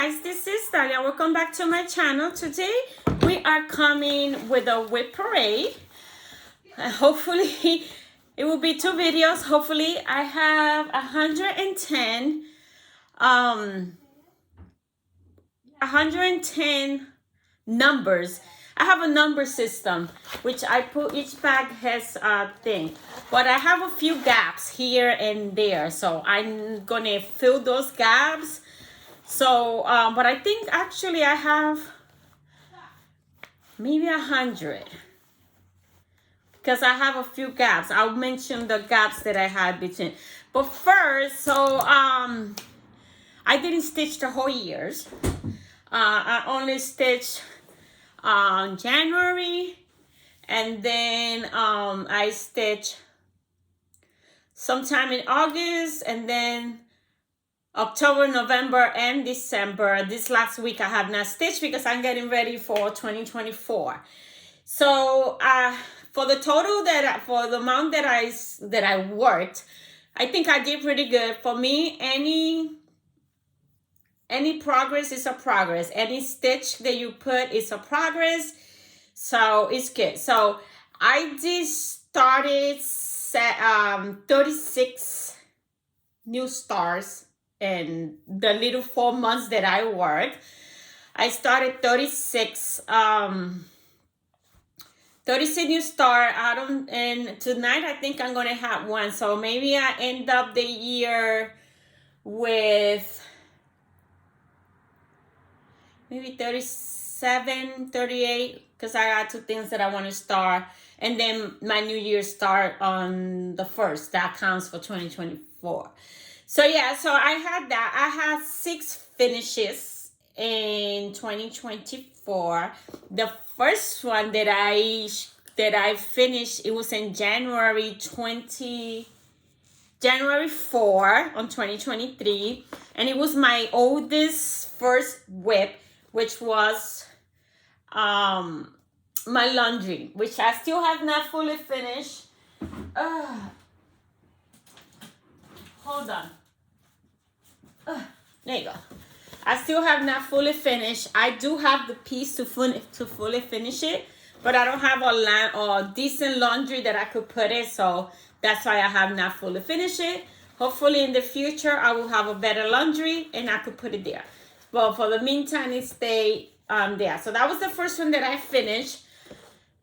guys, this is Dalia. Welcome back to my channel. Today we are coming with a whip parade. Hopefully it will be 2 videos. Hopefully I have 110 numbers. I have a number system which I put, each bag has a thing, but I have a few gaps here and there, so I'm gonna fill those gaps. So but I think actually I have maybe 100 because I have a few gaps. I'll mention the gaps that I had between, but first, so I didn't stitch the whole years. I only stitched January, and then I stitched sometime in August, and then October, November, and December. This last week I have not stitched because I'm getting ready for 2024. So for the total for the amount that I worked, I think I did pretty good. For me, any progress is a progress. Any stitch that you put is a progress. So it's good. So I just started 36 new stars in the little 4 months that I worked. I started 36 new star. And tonight I think I'm gonna have one. So maybe I end up the year with maybe 37, 38, because I got 2 things that I want to start. And then my New Year start on the 1st. That counts for 2024. So yeah, so I had that. I had 6 finishes in 2024. The first one that I finished, it was in January 4 on 2023. And it was my oldest first whip, which was my laundry, which I still have not fully finished. Hold on. There you go. I still have not fully finished. I do have the piece to fully finish it, but I don't have a decent laundry that I could put it, so that's why I have not fully finished it. Hopefully in the future I will have a better laundry and I could put it there. But for the meantime, it stayed there. So that was the first one that I finished.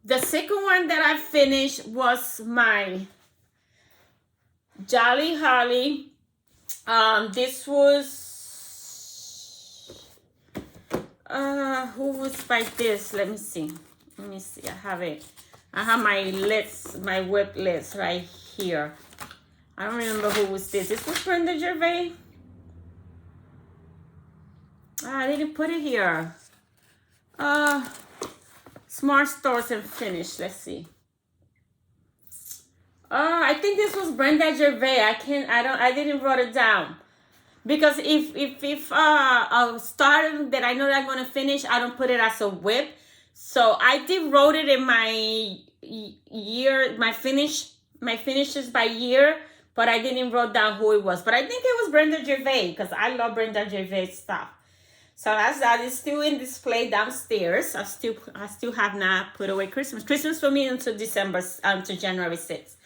The second one that I finished was my Jolly Holly. This was who was by this? Let me see. I have it. I have my lists, my whip list right here. I don't remember who was this. This was Brenda Gervais. I didn't put it here. Smart Stores and Finish. Let's see. I think this was Brenda Gervais. I didn't write it down. Because if a star that I know that I'm gonna finish, I don't put it as a whip. So I did wrote it in my year, my finishes by year, but I didn't wrote down who it was. But I think it was Brenda Gervais because I love Brenda Gervais stuff. So that is still in display downstairs. I still have not put away Christmas. Christmas for me until January 6th.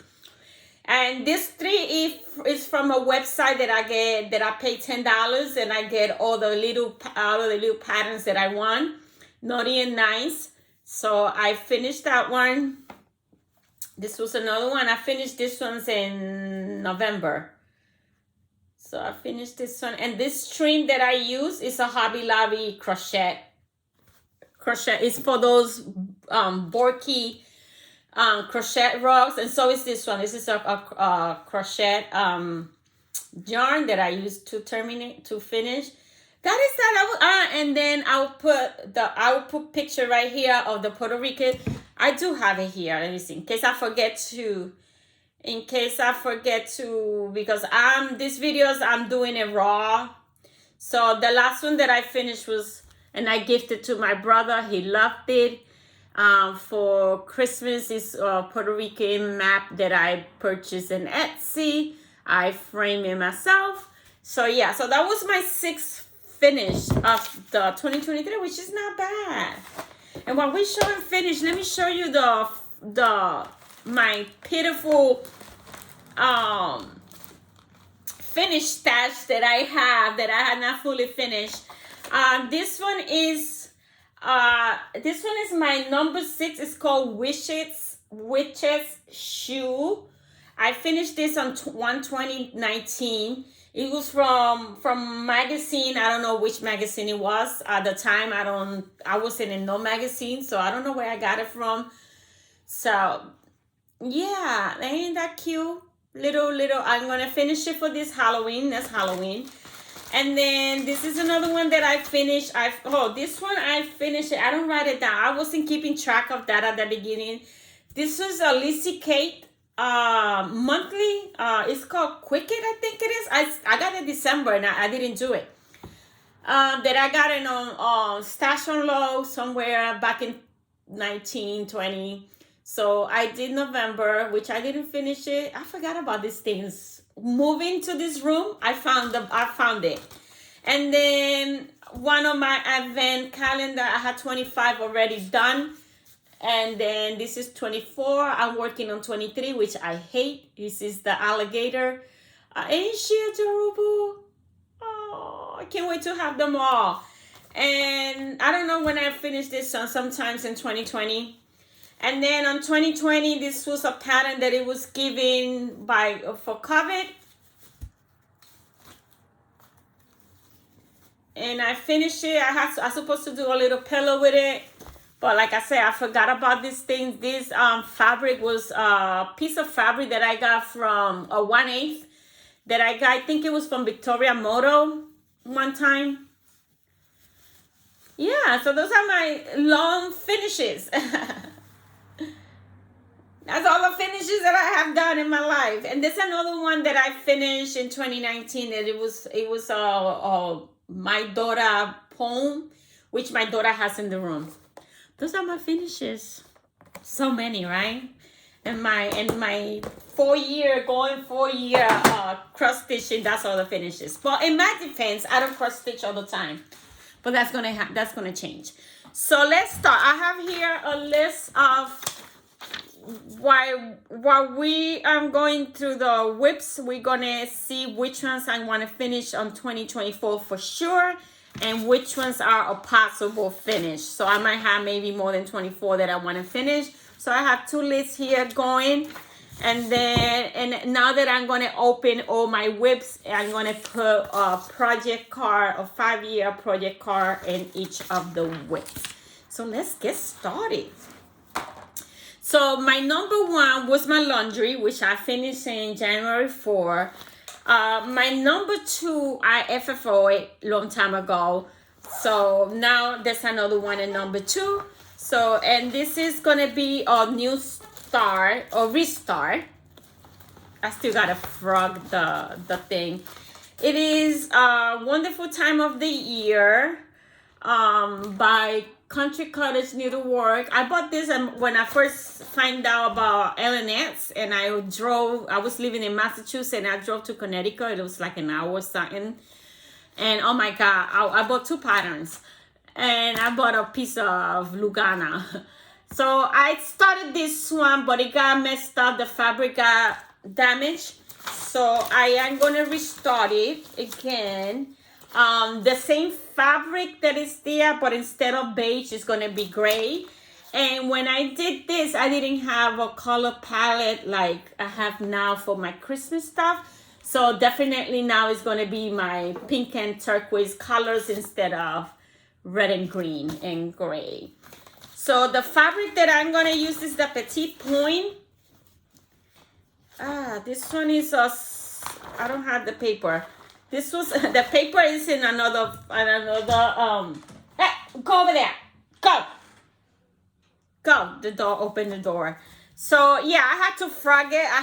And this 3 is from a website that I pay $10 and I get all the little patterns that I want. Naughty and Nice. So I finished that one. This was another one. I finished this one's in November. So I finished this one. And this string that I use is a Hobby Lobby crochet. It's for those Borky crochet rugs. And so is this one. This is a crochet yarn that I used to finish. That is that. And then I'll put picture right here of the Puerto Rican. I do have it here. Let me see. In case I forget to, because these videos I'm doing it raw. So the last one that I finished was, and I gifted to my brother. He loved it. For Christmas is a Puerto Rican map that I purchased in Etsy. I frame it myself. So yeah, so that was my 6 finish of the 2023, which is not bad. And while we showing finish, let me show you the my pitiful finished stash that I had not fully finished. This one is my number 6. It's called Witches Shoe. I finished this on 1/20/19. It was from magazine. I don't know which magazine it was at the time. I wasn't in no magazine, so I don't know where I got it from. So yeah, ain't that cute? Little. I'm gonna finish it for this Halloween. That's Halloween. And then this is another one that I finished. This one I finished it. I don't write it down. I wasn't keeping track of that at the beginning. This was a Lizzie Kate monthly. It's called Quicket, I think it is. I got it in December and I didn't do it. That I got it on Stash on Low somewhere back in 1920. So I did November, which I didn't finish it. I forgot about these things. Moving to this room, I found it. And then one of my advent calendar, I had 25 already done. And then this is 24. I'm working on 23, which I hate. This is the alligator. Ain't she adorable? Oh, I can't wait to have them all. And I don't know when I finish this one, sometimes in 2020. And then on 2020, this was a pattern that it was given for COVID. And I finished it. I was supposed to do a little pillow with it. But like I said, I forgot about these things. This fabric was a piece of fabric that I got from a 1/8 that I got. I think it was from Victoria Moto one time. Yeah, so those are my long finishes. That's all the finishes that I have done in my life. And there's another one that I finished in 2019. And it was my daughter poem, which my daughter has in the room. Those are my finishes. So many, right? And my 4 year cross stitching, that's all the finishes. But in my defense, I don't cross stitch all the time. But that's gonna change. So let's start. I have here a list of while we are going through the whips, we're gonna see which ones I want to finish on 2024 for sure, and which ones are a possible finish. So I might have maybe more than 24 that I want to finish. So I have 2 lists here going, and now that I'm gonna open all my whips, I'm gonna put a project card, a 5-year project card in each of the whips. So let's get started. So my number 1 was my laundry, which I finished in January 4. My number 2, I FFO'd long time ago. So now there's another one in number 2. So, and this is going to be a new start or restart. I still got to frog the thing. It is a Wonderful Time of the Year by Country Cottage Needlework. I bought this when I first found out about L&S, and I was living in Massachusetts, and I drove to Connecticut. It was like an hour or something. And oh my God, I bought 2 patterns, and I bought a piece of Lugana. So I started this one, but it got messed up. The fabric got damaged. So I am going to restart it again. The same fabric that is there, but instead of beige, it's going to be gray. And when I did this, I didn't have a color palette like I have now for my Christmas stuff. So definitely now it's going to be my pink and turquoise colors instead of red and green and gray. So the fabric that I'm going to use is the Petite Point. This one is I don't have the paper. This was, the paper is in another, hey, go over there. Go. The door, open the door. So yeah, I had to frog it. I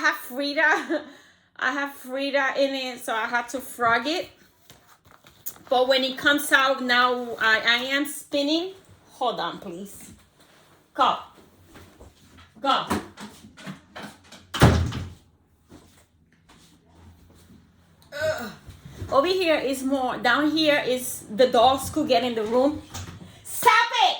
have Frida in it, so I had to frog it. But when it comes out now, I am spinning. Hold on, please. Go. Over here is more. Down here is the dogs could get in the room. Stop it!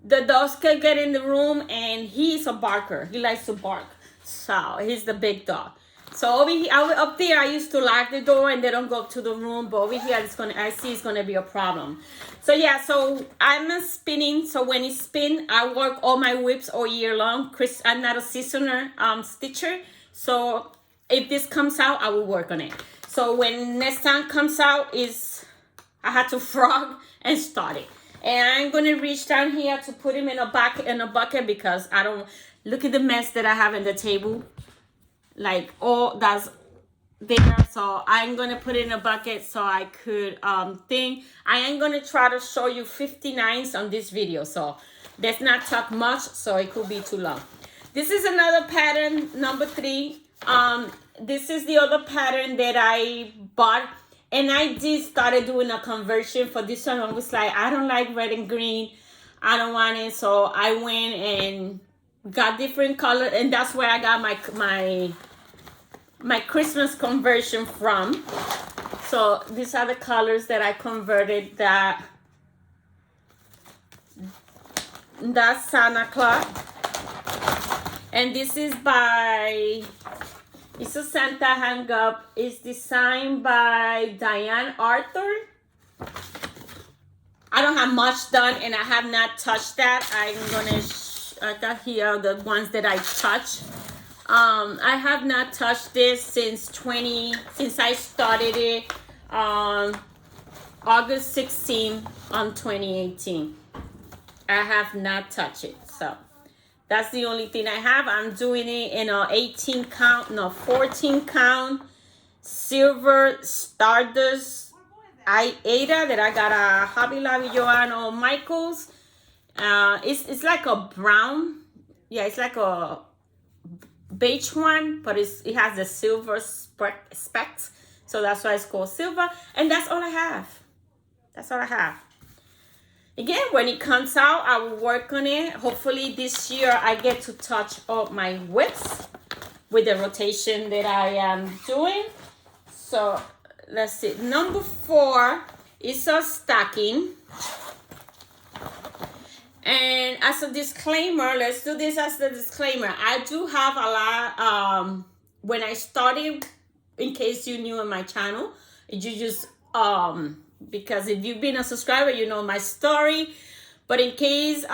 The dogs could get in the room, and he's a barker. He likes to bark. So he's the big dog. So over here, up there, I used to lock the door and they don't go up to the room. But over here, I see it's gonna be a problem. So yeah, so I'm spinning. So when it spin, I work all my whips all year long. I'm not a seasoner stitcher. So if this comes out, I will work on it. So when next time comes out, I had to frog and start it. And I'm gonna reach down here to put him in a bucket because I don't look at the mess that I have in the table. Like all that's there. So I'm gonna put it in a bucket so I could think. I am gonna try to show you 59s on this video. So let's not talk much so it could be too long. This is another pattern, number 3. This is the other pattern that I bought. And I did started doing a conversion for this one. I was like, I don't like red and green. I don't want it. So I went and got different color. And that's where I got my Christmas conversion from. So these are the colors that I converted. That's Santa Claus. And this is it's a Santa hang up. It's designed by Diane Arthur. I don't have much done and I have not touched that. I got here the ones that I touched. I have not touched this since I started it on August 16 on 2018. I have not touched it. So that's the only thing I have. I'm doing it in a 14 count silver Stardust Ada that I got a Hobby Lobby Joanna Michaels. It's like a brown. Yeah, it's like a beige one, but it has the silver specks. So that's why it's called silver. And that's all I have. That's all I have. Again, when it comes out, I will work on it. Hopefully this year I get to touch up my whips with the rotation that I am doing. So let's see. Number 4 is a stocking. And as a disclaimer, let's do this as the disclaimer. I do have a lot, when I started, in case you're new on my channel, you just, because if you've been a subscriber, you know my story. But in case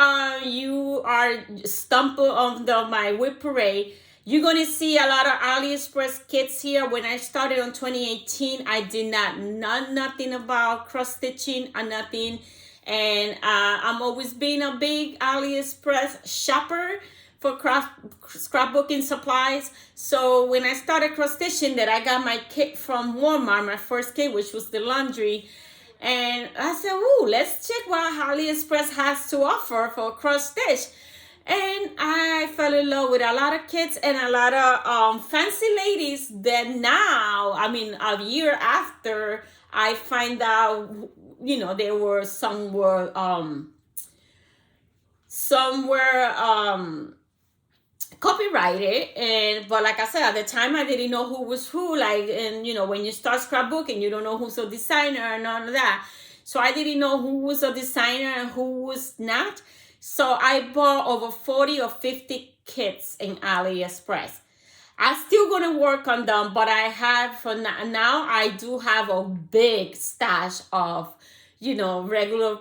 you are stumbled on my whip parade, you're going to see a lot of AliExpress kits here. When I started on 2018, I did not know nothing about cross stitching or nothing. And I'm always been a big AliExpress shopper for scrapbooking supplies. So when I started cross stitching, that I got my kit from Walmart, my first kit, which was the laundry. And I said, ooh, let's check what AliExpress has to offer for cross stitch. And I fell in love with a lot of kits and a lot of fancy ladies that now, I mean, a year after, I find out, you know, there were some were copyrighted, but like I said, at the time I didn't know who was who. Like, and you know, when you start scrapbooking, you don't know who's a designer and all of that. So I didn't know who was a designer and who was not. So I bought over 40 or 50 kits in AliExpress. I'm still gonna work on them, but I have for now. I do have a big stash of, you know, regular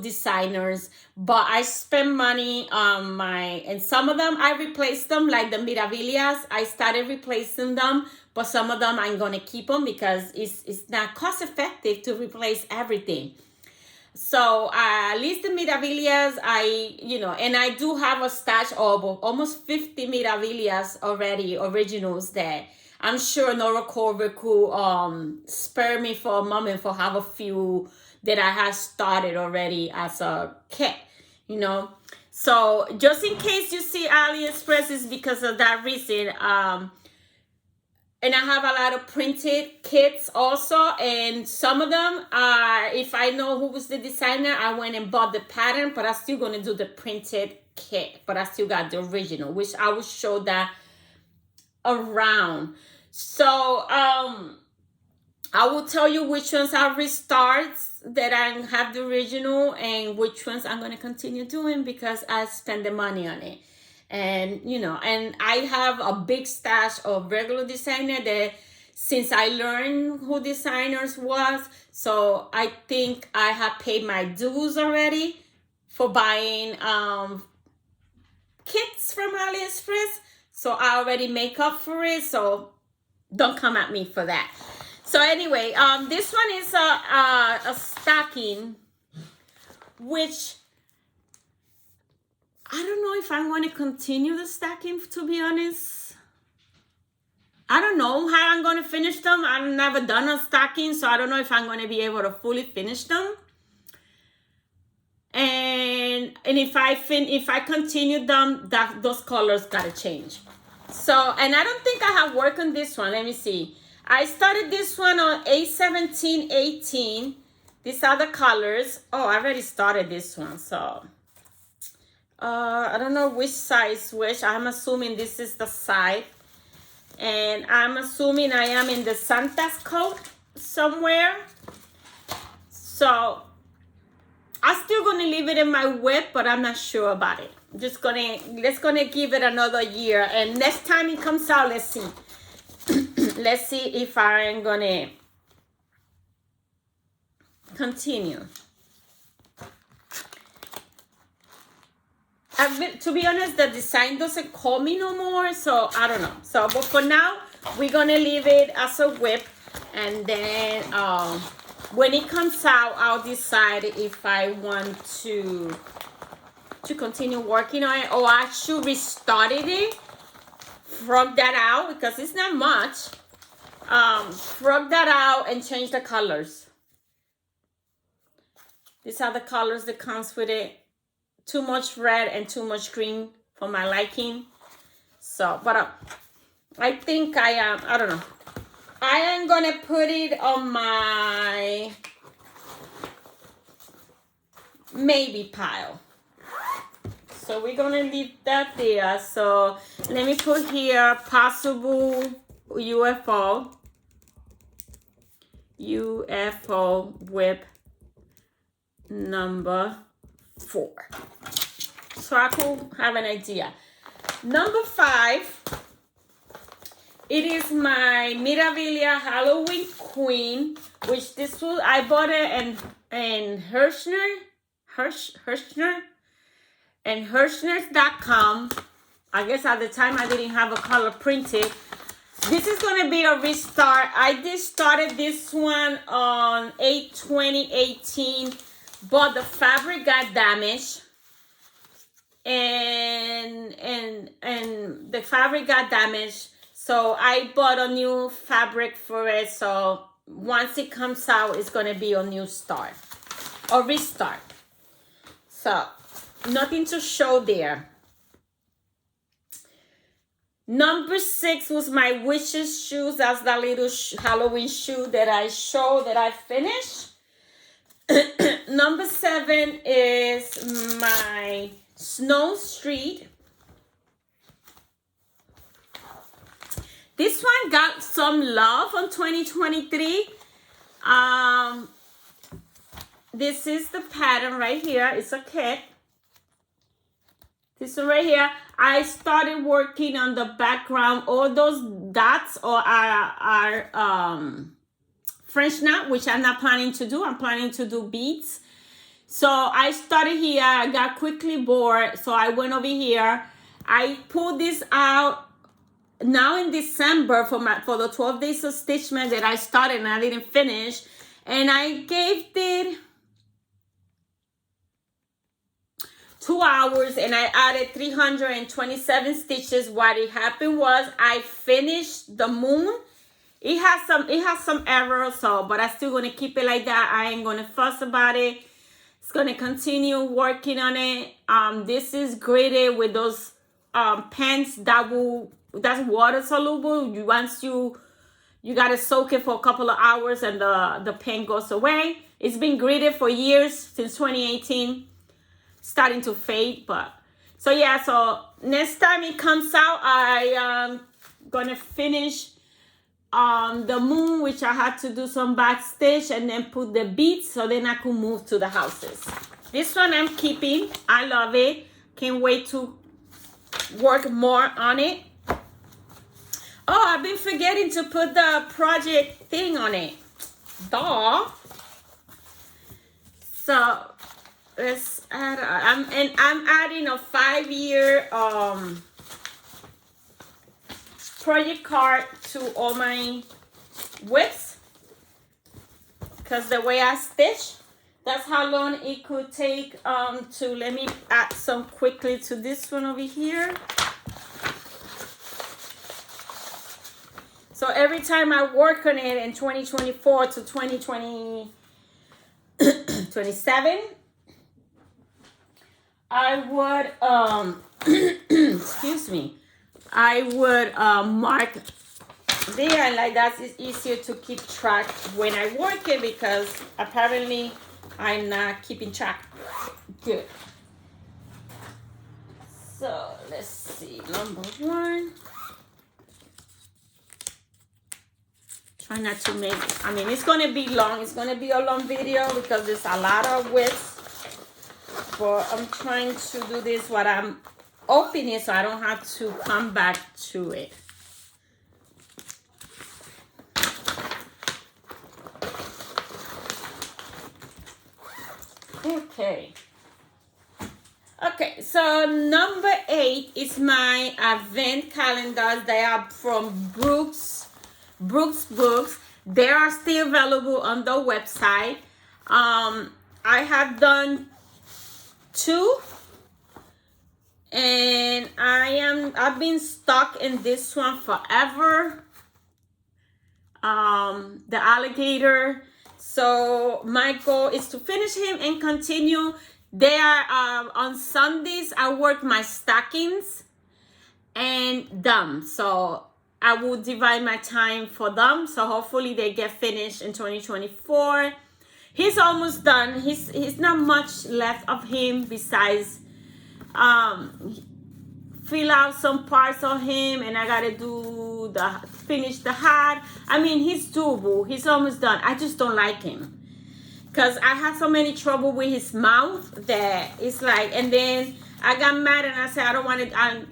designers, but I spend money on and some of them I replaced them, like the Miravillas. I started replacing them, but some of them I'm gonna keep them because it's not cost effective to replace everything. So at least the Miravillas, and I do have a stash of almost 50 Miravillas already, originals that I'm sure Nora Corver could spare me for a moment for have a few that I have started already as a kit, you know. So just in case you see AliExpress is because of that reason. And I have a lot of printed kits also, and some of them, if I know who was the designer, I went and bought the pattern, but I'm still going to do the printed kit, but I still got the original, which I will show that around. So I will tell you which ones are restarts that I have the original and which ones I'm going to continue doing because I spend the money on it. And, you know, and I have a big stash of regular designer that since I learned who designers was, so I think I have paid my dues already for buying kits from AliExpress. So I already make up for it. So don't come at me for that. So anyway, this one is a stocking, which I don't know if I want to continue the stacking, to be honest. I don't know how I'm going to finish them. I've never done a stacking, so I don't know if I'm going to be able to fully finish them. And if I continue them, those colors got to change. So, and I don't think I have worked on this one. Let me see. I started this one on 8/17/18. These are the colors. Oh, I already started this one, so I don't know which size which. I'm assuming this is the side, and I'm assuming I am in the Santa's coat somewhere. So I'm still gonna leave it in my whip, but I'm not sure about it. Let's gonna give it another year, and next time it comes out, let's see. Let's see if I am gonna continue. To be honest, the design doesn't call me no more, so I don't know. So, but for now, we're gonna leave it as a whip, and then when it comes out, I'll decide if I want to continue working on it, or I should restart it. Frog that out because it's not much. Frog that out and change the colors. These are the colors that comes with it. Too much red and too much green for my liking. So, but I think I don't know. I am gonna put it on my maybe pile. So we're gonna leave that there. So let me put here possible UFO whip number 4. So I could have an idea. Number 5, it is my Mirabilia Halloween Queen, which this was, I bought it in Hirschners.com. I guess at the time I didn't have a color printed. This is going to be a restart. I just started this one on 8/20/18, but the fabric got damaged. And the fabric got damaged. So I bought a new fabric for it. So once it comes out, it's going to be a new start or restart. So nothing to show there. Number 6 was my witch's shoes. That's that little Halloween shoe that I showed that I finished. Number 7 is my Snow Street. This one got some love on 2023. This is the pattern right here. It's a kit. This one right here. I started working on the background. All those dots are French knot, which I'm not planning to do. I'm planning to do beads. So I started here. I got quickly bored. So I went over here. I pulled this out now in December for the 12 days of Stitchman that I started and I didn't finish. And I gave it 2 hours and I added 327 stitches. What it happened was I finished the moon. It has some errors, so but I'm still gonna keep it like that. I ain't gonna fuss about it. It's gonna continue working on it. This is graded with those pens that's water soluble. Once you gotta soak it for a couple of hours and the pen goes away. It's been graded for years, since 2018. Starting to fade, but so yeah, so next time it comes out, I am gonna finish the moon, which I had to do some backstage and then put the beads so then I could move to the houses. This one I'm keeping. I love it. Can't wait to work more on it. Oh, I've been forgetting to put the project thing on it. Duh. So let's add. I'm adding a 5-year project card to all my whips, because the way I stitch, that's how long it could take to. Let me add some quickly to this one over here. So every time I work on it in 2024 to 2027, I would excuse me, I would mark there, like that is easier to keep track when I work it, because apparently I'm not keeping track. Good. So let's see, number 1. Try not to make, I mean, it's going to be long. It's going to be a long video because there's a lot of widths. But I'm trying to do this while I'm opening so I don't have to come back to it. Okay. Okay, so number 8 is my advent calendars. They are from Brooks Books. They are still available on the website. I have done 2, and I've been stuck in this one forever. The alligator. So my goal is to finish him and continue. They are on Sundays. I work my stockings and them. So I will divide my time for them. So hopefully they get finished in 2024. He's almost done. He's not much left of him besides fill out some parts of him, and I gotta do finish the hat. I mean, he's doable. He's almost done. I just don't like him because I have so many trouble with his mouth that it's like, and then I got mad and I said I don't want it. I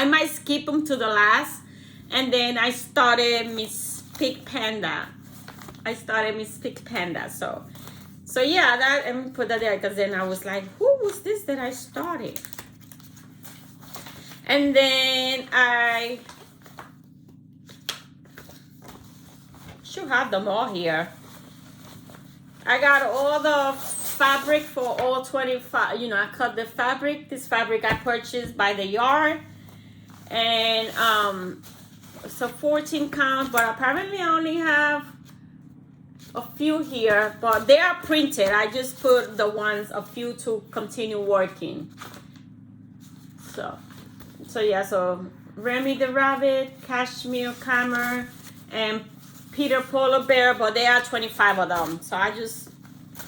might skip him to the last. And then I started Miss Pig Panda. So yeah, that, let me put that there, because then I was like, who was this that I started? And then I should have them all here. I got all the fabric for all 25. You know, I cut the fabric. This fabric I purchased by the yard, and so 14 count, but apparently I only have a few here, but they are printed. I just put the ones, a few, to continue working. So yeah, so Remy the Rabbit, Cashmere Camera, and Peter Polar Bear, but there are 25 of them. So I just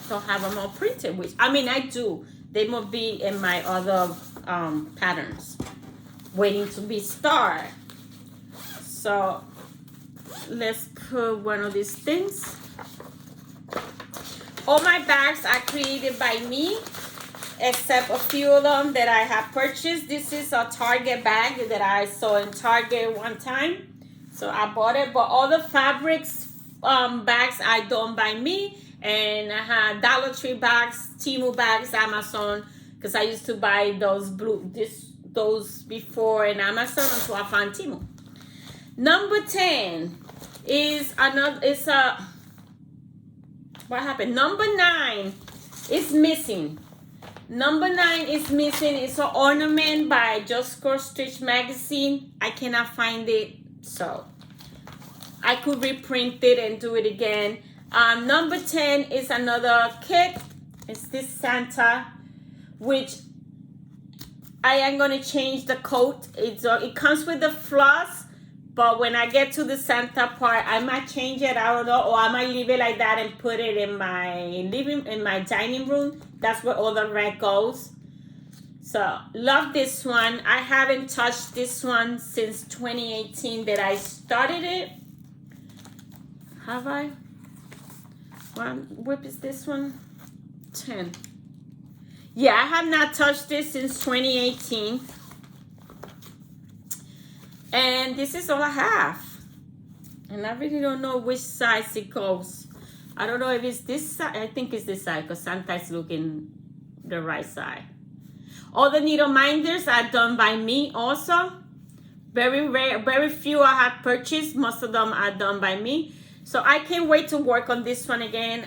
don't have them all printed, which, I mean, I do. They must be in my other patterns, waiting to be started. So let's put one of these things. All my bags are created by me, except a few of them that I have purchased. This is a Target bag that I saw in Target one time, so I bought it. But all the fabrics bags are done by me, and I had Dollar Tree bags, Temu bags, Amazon, because I used to buy those before in Amazon until I found Temu. Number 10 is what happened? Number 9 is missing. Number 9 is missing. It's an ornament by Just Cross Stitch magazine. I cannot find it, so I could reprint it and do it again. Number 10 is another kit. It's this Santa, which I am going to change the coat. It comes with the floss, but when I get to the Santa part, I might change it. I don't know, or I might leave it like that and put it in my dining room. That's where all the red goes. So love this one. I haven't touched this one since 2018 that I started it. Have I? What whip is this one? 10. Yeah, I have not touched this since 2018. And this is all I have. And I really don't know which size it goes. I don't know if it's this side. I think it's this side because Santa is looking the right side. All the needle minders are done by me also. Very rare, very few I have purchased. Most of them are done by me. So I can't wait to work on this one again.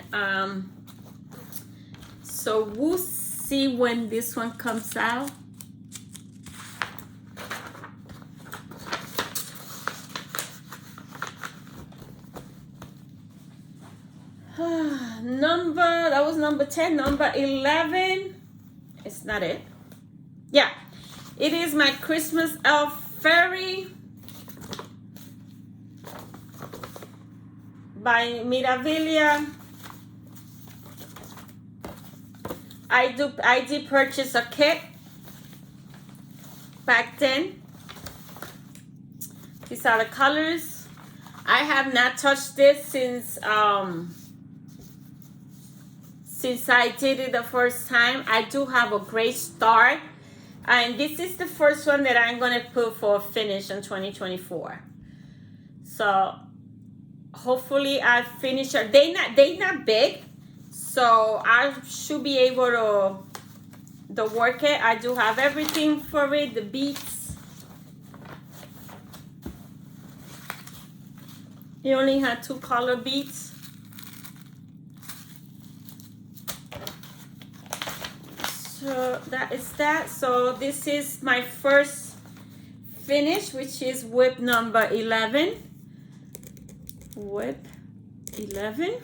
So we'll see when this one comes out. That was number 10. Number 11, it's not it. Yeah, it is my Christmas elf fairy by Mirabilia. I did purchase a kit back then. These are the colors. I have not touched this since I did it the first time. I do have a great start. And this is the first one that I'm going to put for a finish in 2024. So hopefully I finish it. They not big. So I should be able to work it. I do have everything for it. The beads. You only had 2 color beads. So that is that. So this is my first finish, which is whip number 11. Whip 11.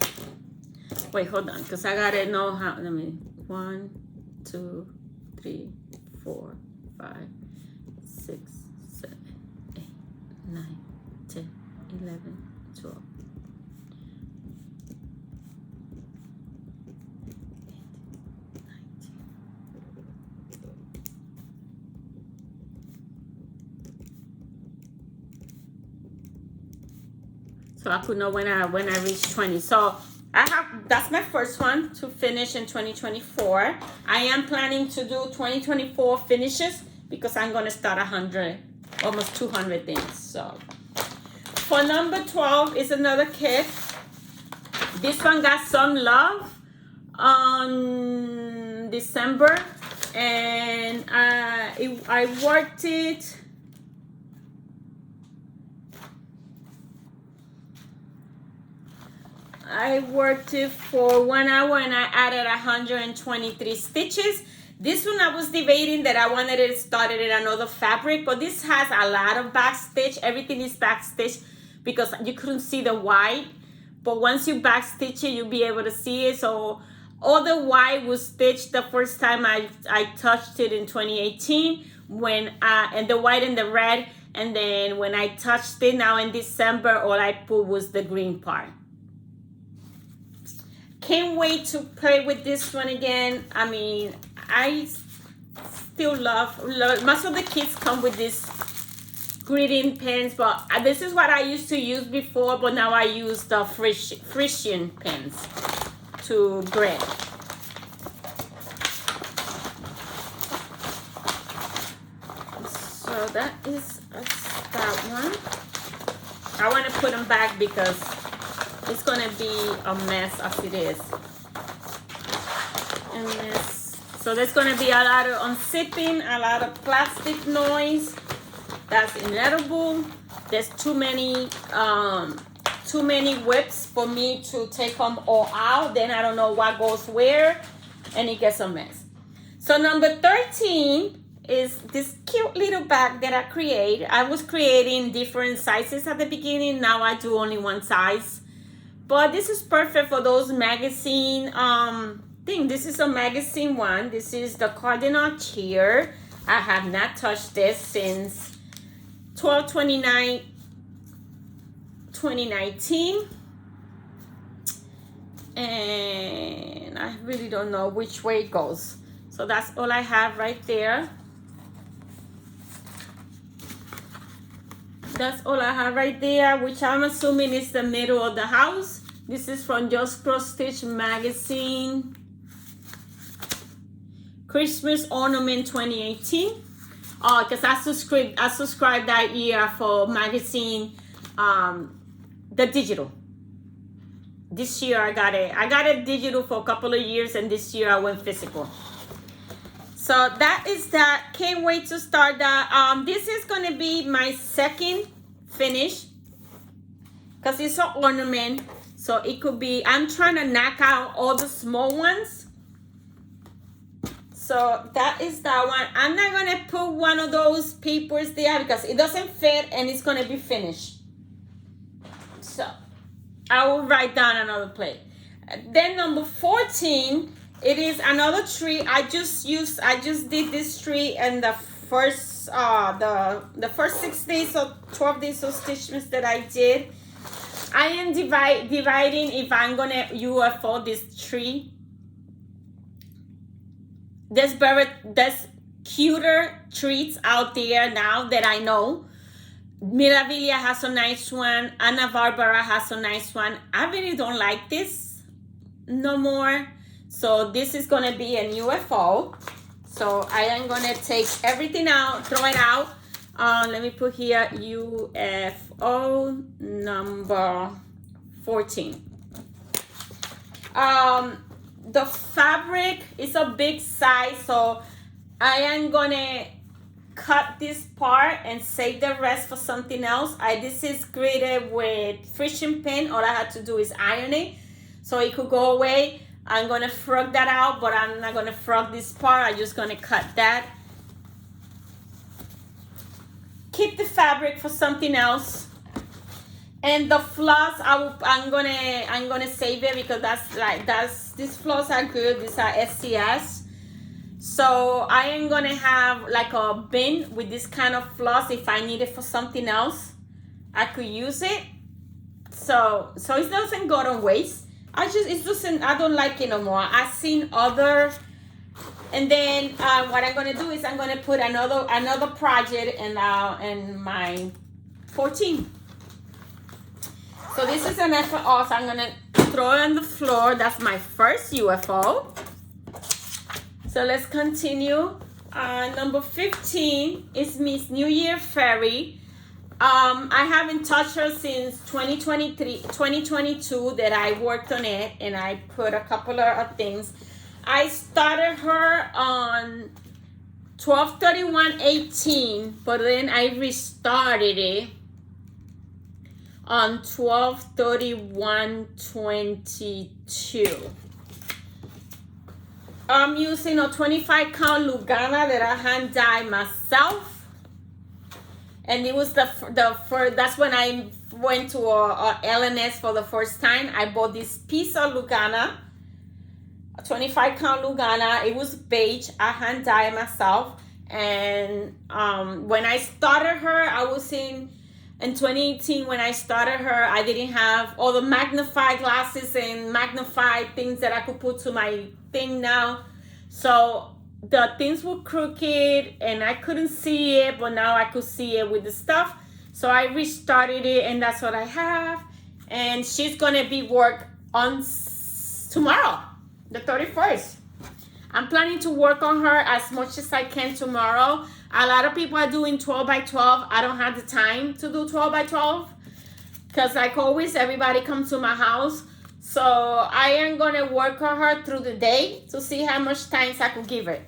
Wait, hold on, because I gotta know how. Let me. 1, 2, 3, 4, 5, 6, 7, 8, 9, 10, 11, 12. So I could know when I reach 20. So that's my first one to finish in 2024. I am planning to do 2024 finishes because I'm gonna start 100, almost 200 things. So for number 12 is another kit. This one got some love on December, and I worked it. I worked it for 1 hour and I added 123 stitches. This one I was debating that I wanted it started in another fabric, but this has a lot of back stitch. Everything is back stitch because you couldn't see the white, but once you back stitch it, you'll be able to see it. So all the white was stitched the first time I touched it in 2018 and the white and the red, and then when I touched it now in December, all I put was the green part. Can't wait to play with this one again. I mean, I still love most of the kits come with this greeting pens, but this is what I used to use before, but now I use the Frisian pens to grid. So that is that one. I want to put them back because it's gonna be a mess as it is. And so there's gonna be a lot of unzipping, a lot of plastic noise. That's inedible. There's too many whips for me to take them all out. Then I don't know what goes where, and it gets a mess. So number 13 is this cute little bag that I create. I was creating different sizes at the beginning. Now I do only one size. But this is perfect for those magazine thing. This is a magazine one. This is the Cardinal Cheer. I have not touched this since 12/29/2019. And I really don't know which way it goes. So that's all I have right there. that's all I have right there, which I'm assuming is the middle of the house. This is from Just Cross Stitch Magazine. Christmas Ornament 2018. Because I subscribed that year for magazine, the digital. This year I got it digital for a couple of years, and this year I went physical. So that is that. Can't wait to start that. This is gonna be my second finish because it's an ornament. So it could be, I'm trying to knock out all the small ones. So that is that one. I'm not gonna put one of those papers there because it doesn't fit and it's gonna be finished. So I will write down another plate. Then number 14, it is another tree. I just did this tree in the first the first 6 days or 12 days of Stitchmas that I did. I am dividing if I'm gonna UFO this tree. There's cuter treats out there now that I know. Miraviglia has a nice one. Anna Barbara has a nice one. I really don't like this no more. So this is going to be a UFO. So I am going to take everything out, throw it out. Let me put here UFO number 14. The fabric is a big size, so I am gonna cut this part and save the rest for something else. This is graded with friction pen. All I had to do is iron it so it could go away. I'm gonna frog that out, but I'm not gonna frog this part. I'm just gonna cut that. Keep the fabric for something else. And the floss, I'm gonna save it because these floss are good. These are SCS. So I am gonna have like a bin with this kind of floss. If I need it for something else, I could use it. So it doesn't go to waste. I don't like it no more. I've seen other, and then what I'm gonna do is I'm gonna put another project in my 14. So this is an FO, so I'm gonna throw it on the floor. That's my first UFO. So let's continue. Number 15 is Miss New Year Fairy. I haven't touched her since 2022 that I worked on it, and I put a couple of things. I started her on 12/31/18, but then I restarted it on 12/31/22. I'm using a 25 count Lugana that I hand dyed myself, and it was the first. That's when I went to a LNS for the first time. I bought this piece of Lugana, a 25 count Lugana. It was beige. I hand dyed myself, and when I started her, I was in 2018, when I started her, I didn't have all the magnified glasses and magnified things that I could put to my thing now. So the things were crooked and I couldn't see it, but now I could see it with the stuff. So I restarted it, and that's what I have. And she's gonna be work on tomorrow, the 31st. I'm planning to work on her as much as I can tomorrow. A lot of people are doing 12x12. I don't have the time to do 12x12 because, like always, everybody comes to my house. So I am going to work on her through the day to see how much time I could give it.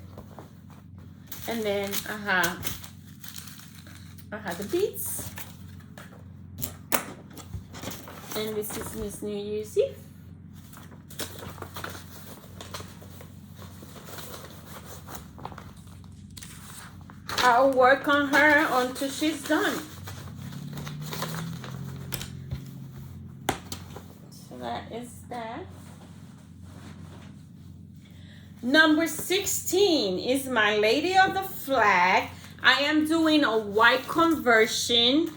And then I have the beads. And this is Miss New Year's Eve. I'll work on her until she's done. So that is that. Number 16 is my Lady of the Flag. I am doing a white conversion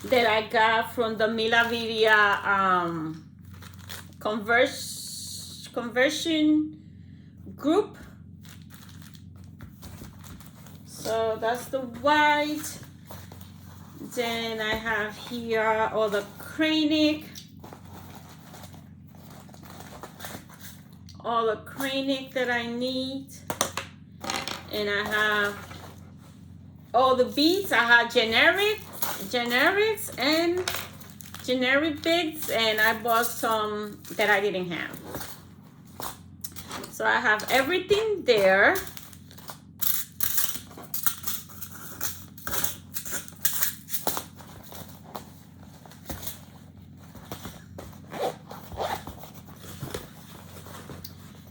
that I got from the Miraviglia conversion group. So that's the white. Then I have here all the Kranic. All the Kranic that I need. And I have all the beads. I have generics and generic beads, and I bought some that I didn't have. So I have everything there.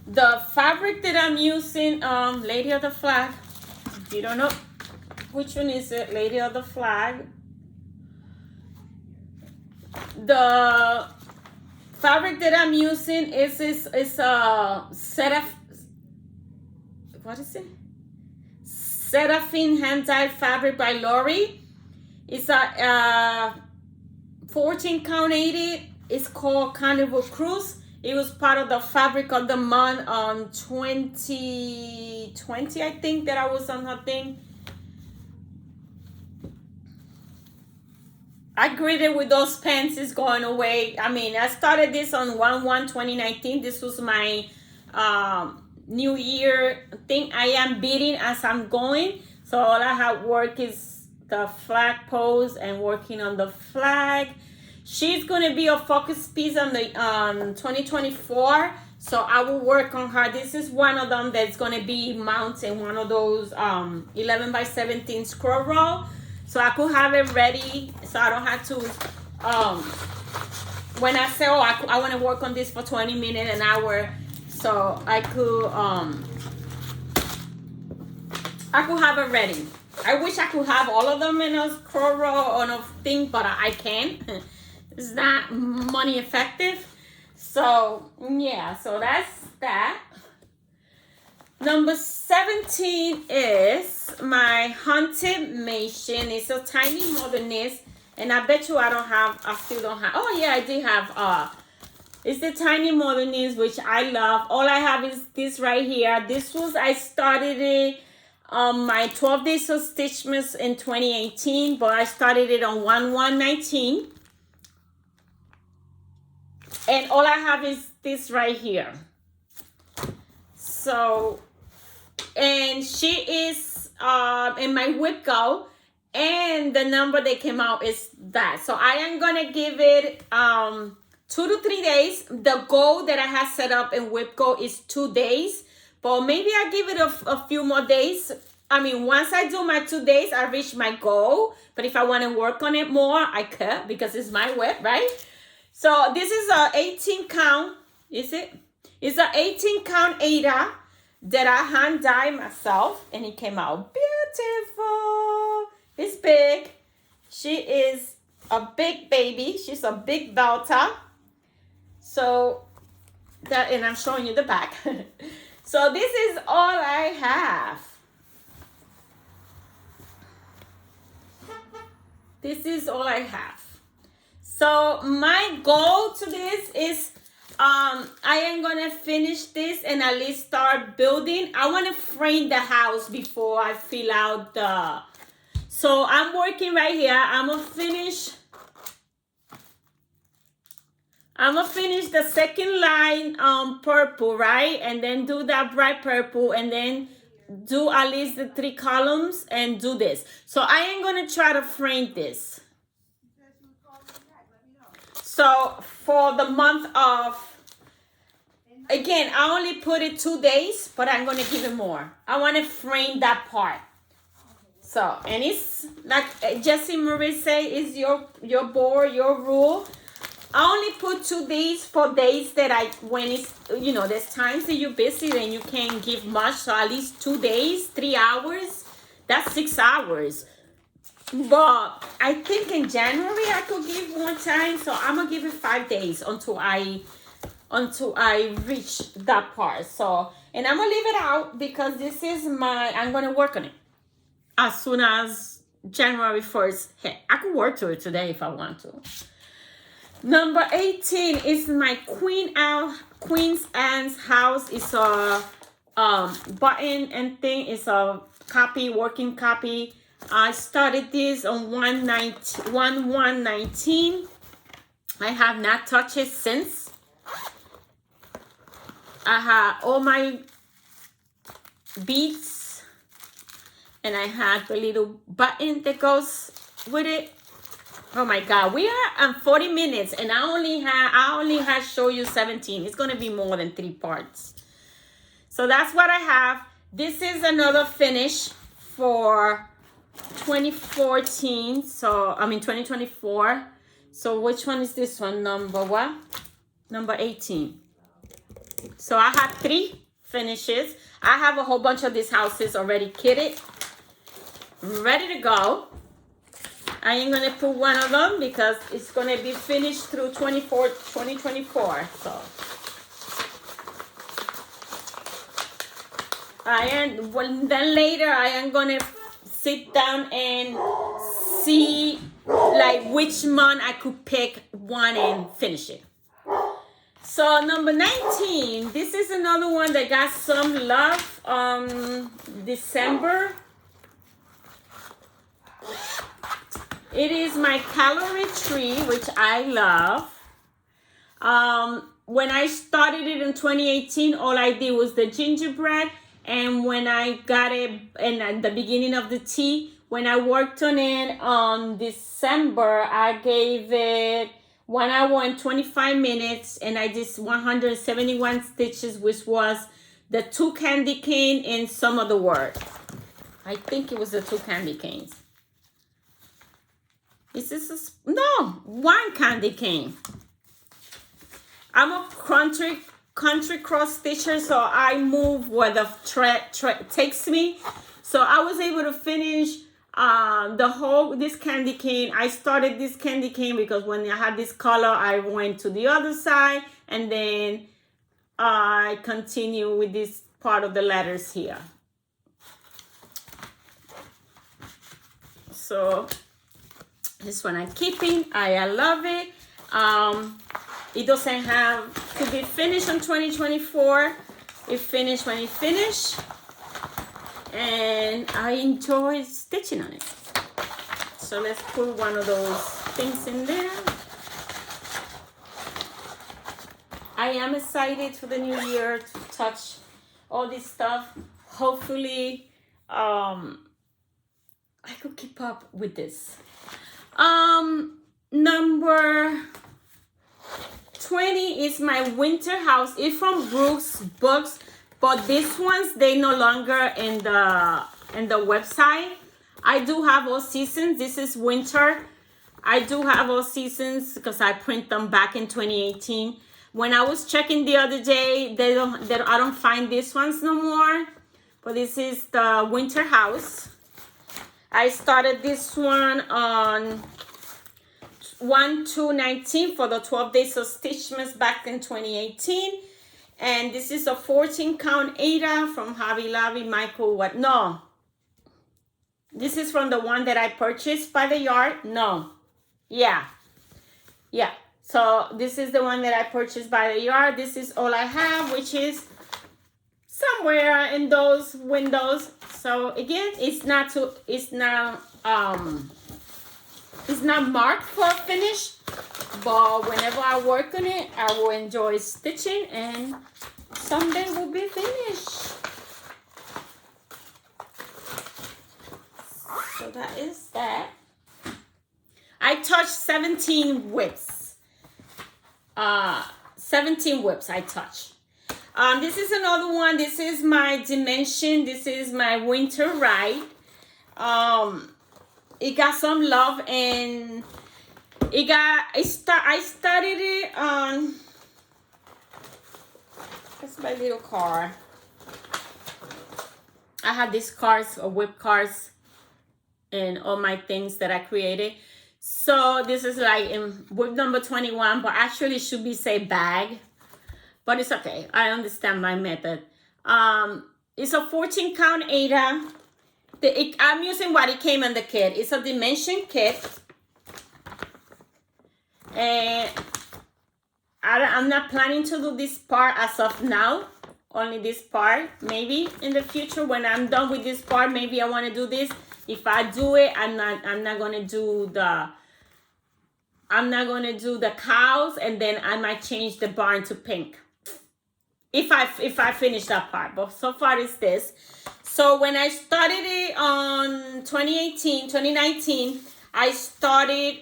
The fabric that I'm using, Lady of the Flag. If you don't know which one is it, Lady of the Flag. The fabric that I'm using is a what is it? Seraphine hand-dyed fabric by Lori. It's a 14 count 80. It's called Carnival Cruise. It was part of the fabric of the month on 2020, I think, that I was on her thing. I greeted with those pants is going away. I mean, I started this on 1/1/2019. This was my New Year thing. I am beading as I'm going. So all I have work is the flag pose and working on the flag. She's going to be a focus piece on the 2024. So I will work on her. This is one of them that's going to be mounted one of those 11 by 17 scroll roll. So I could have it ready so I don't have to, when I say, oh, I want to work on this for 20 minutes, an hour, so I could have it ready. I wish I could have all of them in a scroll roll on a thing, but I can't. It's not money effective. So, yeah, so that's that. Number 17 is my Haunted Mansion. It's a tiny modernist, and I bet you I still don't have. Oh yeah, I did have. It's the tiny modernist, which I love. All I have is this right here. I started it on my 12 days of Stitchmas in 2018, but I started it on 1/1/19. And all I have is this right here. So, and she is in my whip go, and the number that came out is that. So I am gonna give it 2 to 3 days. The goal that I have set up in whip go is 2 days, but maybe I give it a few more days. I mean, once I do my 2 days, I reach my goal. But if I want to work on it more, I could, because it's my whip, right? So this is a 18 count, is it? It's a 18 count Ada that I hand dyed myself, and it came out beautiful. It's big. She is a big baby. She's a big belter. So that, and I'm showing you the back. So this is all I have. This is all I have. So my goal to this is I am gonna finish this and at least start building. I want to frame the house before I fill out the. So I'm working right here. I'm gonna finish the second line purple, right? And then do that bright purple, and then do at least the 3 columns and do this. So I am gonna try to frame this. So for the month of, again, I only put it 2 days, but I'm going to give it more. I want to frame that part. So, and it's like Jessie Marie say, it's your board, your rule. I only put 2 days for days that when it's, there's times that you're busy and you can't give much. So at least 2 days, 3 hours, that's 6 hours. But I think in January I could give more time, so I'm gonna give it 5 days until I reach that part. So, and I'm gonna leave it out because this is I'm gonna work on it as soon as January 1st hit. I could work to it today if I want to. Number 18 is my Queen's Anne's house. It's a button and thing. It's a working copy. I started this on 1/1/19. I have not touched it since. I have all my beads, and I have the little button that goes with it. Oh my God, we are on 40 minutes, and I only have show you 17. It's gonna be more than 3 parts. So that's what I have. This is another finish for 2014. So I mean 2024. So which one is this one? Number what? Number 18. So I have 3 finishes. I have a whole bunch of these houses already kitted, ready to go. I ain't gonna put one of them because it's gonna be finished through 2024. So then later I am gonna sit down and see like which month I could pick one and finish it. So number 19, this is another one that got some love December. It is my calorie tree, which I love. When I started it in 2018, all I did was the gingerbread. And when I got it in at the beginning of the tea, when I worked on it on December, I gave it 1 hour and 25 minutes, and I did 171 stitches, which was the 2 candy cane and some of the word. I think it was the 2 candy canes. Is this no, 1 candy cane. I'm a country cross stitcher, so I move where the thread takes me. So I was able to finish this candy cane. I started this candy cane because when I had this color, I went to the other side, and then I continue with this part of the letters here. So this one I'm keeping. I love it. It doesn't have to be finished in 2024. It finished when it finished. And I enjoy stitching on it. So let's put one of those things in there. I am excited for the new year to touch all this stuff. Hopefully, I could keep up with this. Number 20 is my winter house. It's from Brooks Books, but these ones, they no longer in the website. I do have all seasons. This is winter. I do have all seasons because I print them back in 2018. When I was checking the other day, I don't find these ones no more. But this is the winter house. I started this one on 1/2/19 for the 12 days of Stitchmas back in 2018. And this is a 14 count Ada from Hobby Lobby. Michael, what? No. This is from the one that I purchased by the yard. No. Yeah. So this is the one that I purchased by the yard. This is all I have, which is somewhere in those windows. So again, it's not marked for a finish, but whenever I work on it, I will enjoy stitching, and someday will be finished. So that is that. I touched 17 whips. 17 whips I touched. This is another one. This is my Dimension. This is my winter ride. It got some love, and I started it on, that's my little car. I have these cars, or whip cars, and all my things that I created. So this is like in whip number 21, but actually it should be say bag, but it's okay. I understand my method. It's a 14 count Ada. I'm using what it came in the kit. It's a Dimension kit. And I'm not planning to do this part as of now. Only this part. Maybe in the future when I'm done with this part, maybe I want to do this. If I do it, I'm not gonna do the cows, and then I might change the barn to pink. If I finish that part, but so far it's this. So when I started it on 2019, I started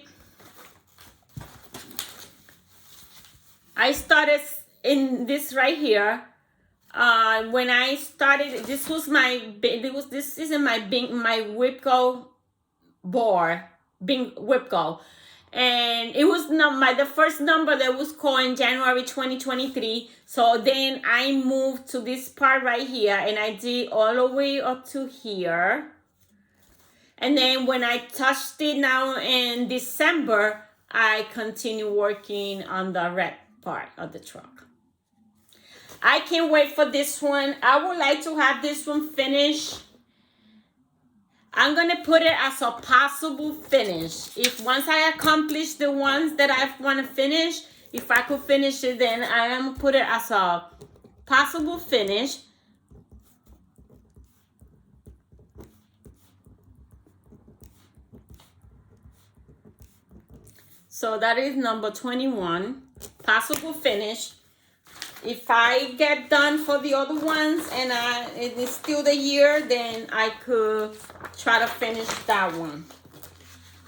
in this right here. When I started, this is my Whipco board, Whipco. And it was the first number that was called in January 2023. So then I moved to this part right here, and I did all the way up to here. And then when I touched it now in December, I continue working on the red part of the truck. I can't wait for this one. I would like to have this one finished. I'm going to put it as a possible finish. If once I accomplish the ones that I want to finish, if I could finish it, then I am going to put it as a possible finish. So that is number 21, possible finish. If I get done for the other ones and it is still the year, then I could try to finish that one.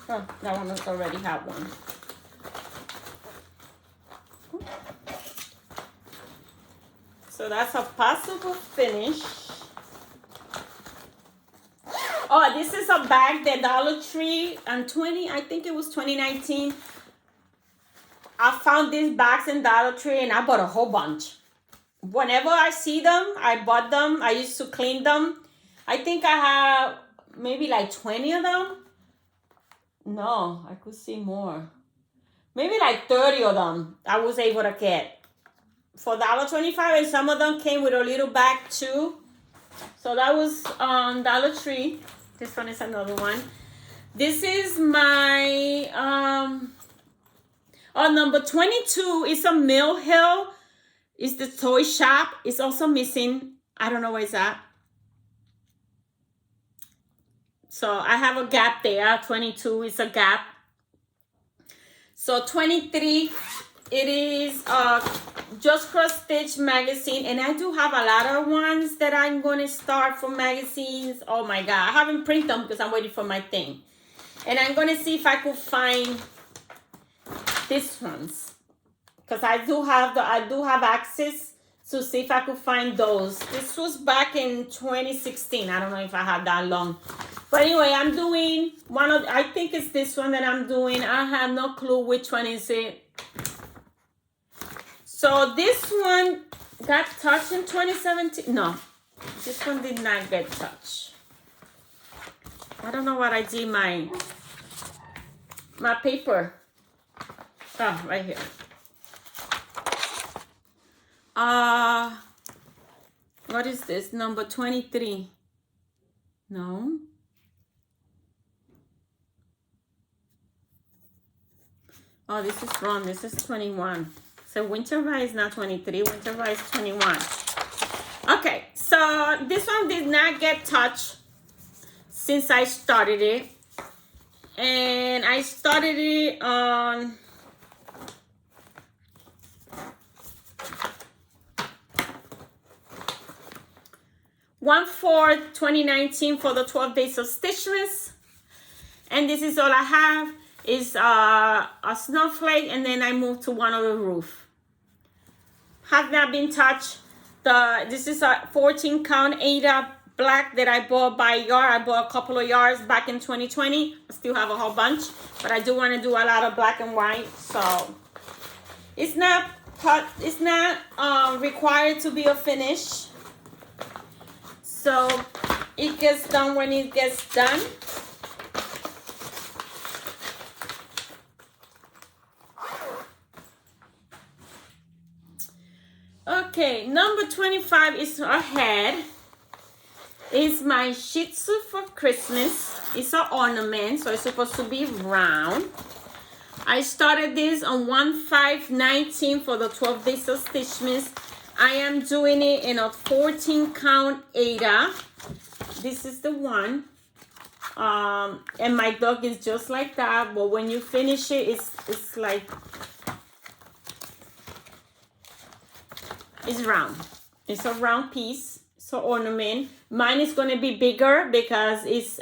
Oh, that one has already had one. So that's a possible finish. Oh, this is a bag that Dollar Tree and I think it was 2019. I found these bags in Dollar Tree and I bought a whole bunch. Whenever I see them, I bought them. I used to clean them. I think I have maybe like 20 of them. No, I could see more. Maybe like 30 of them I was able to get for $1.25, and some of them came with a little bag too. So that was on Dollar Tree. This one is another one. This is my number 22 is a Mill Hill. It's the toy shop. It's also missing. I don't know where it's at. So I have a gap there. 22 is a gap. So 23, it is Just Cross Stitch magazine. And I do have a lot of ones that I'm going to start for magazines. Oh my God. I haven't printed them because I'm waiting for my thing. And I'm going to see if I could find these ones, because I do have access to see if I could find those. This was back in 2016. I don't know if I had that long, but anyway, I'm doing I think it's this one that I'm doing. I have no clue which one is it. So this one got touched in 2017. No, this one did not get touched. I don't know what I did my paper. Oh, right here. What is this? Number 23. No. Oh, this is wrong. This is 21. So Winter Ride is not 23. Winter Ride is 21. Okay, so this one did not get touched since I started it. And I started it on January 4th, 2019 for the 12 days of Stitchmas. And this is all I have is a snowflake, and then I moved to one on the roof. Have not been touched. This is a 14 count Aida black that I bought by yard. I bought a couple of yards back in 2020. I still have a whole bunch, but I do want to do a lot of black and white. So it's not required to be a finish. So it gets done when it gets done. Okay, number 25 is her head. It's my Shih Tzu for Christmas. It's an ornament, so it's supposed to be round. I started this on 1/5/19 for the 12 days of Stitchmas. I am doing it in a 14 count Aida. This is the one. And my dog is just like that, but when you finish it, it's like, it's round. It's a round piece. So ornament. Mine is going to be bigger because it's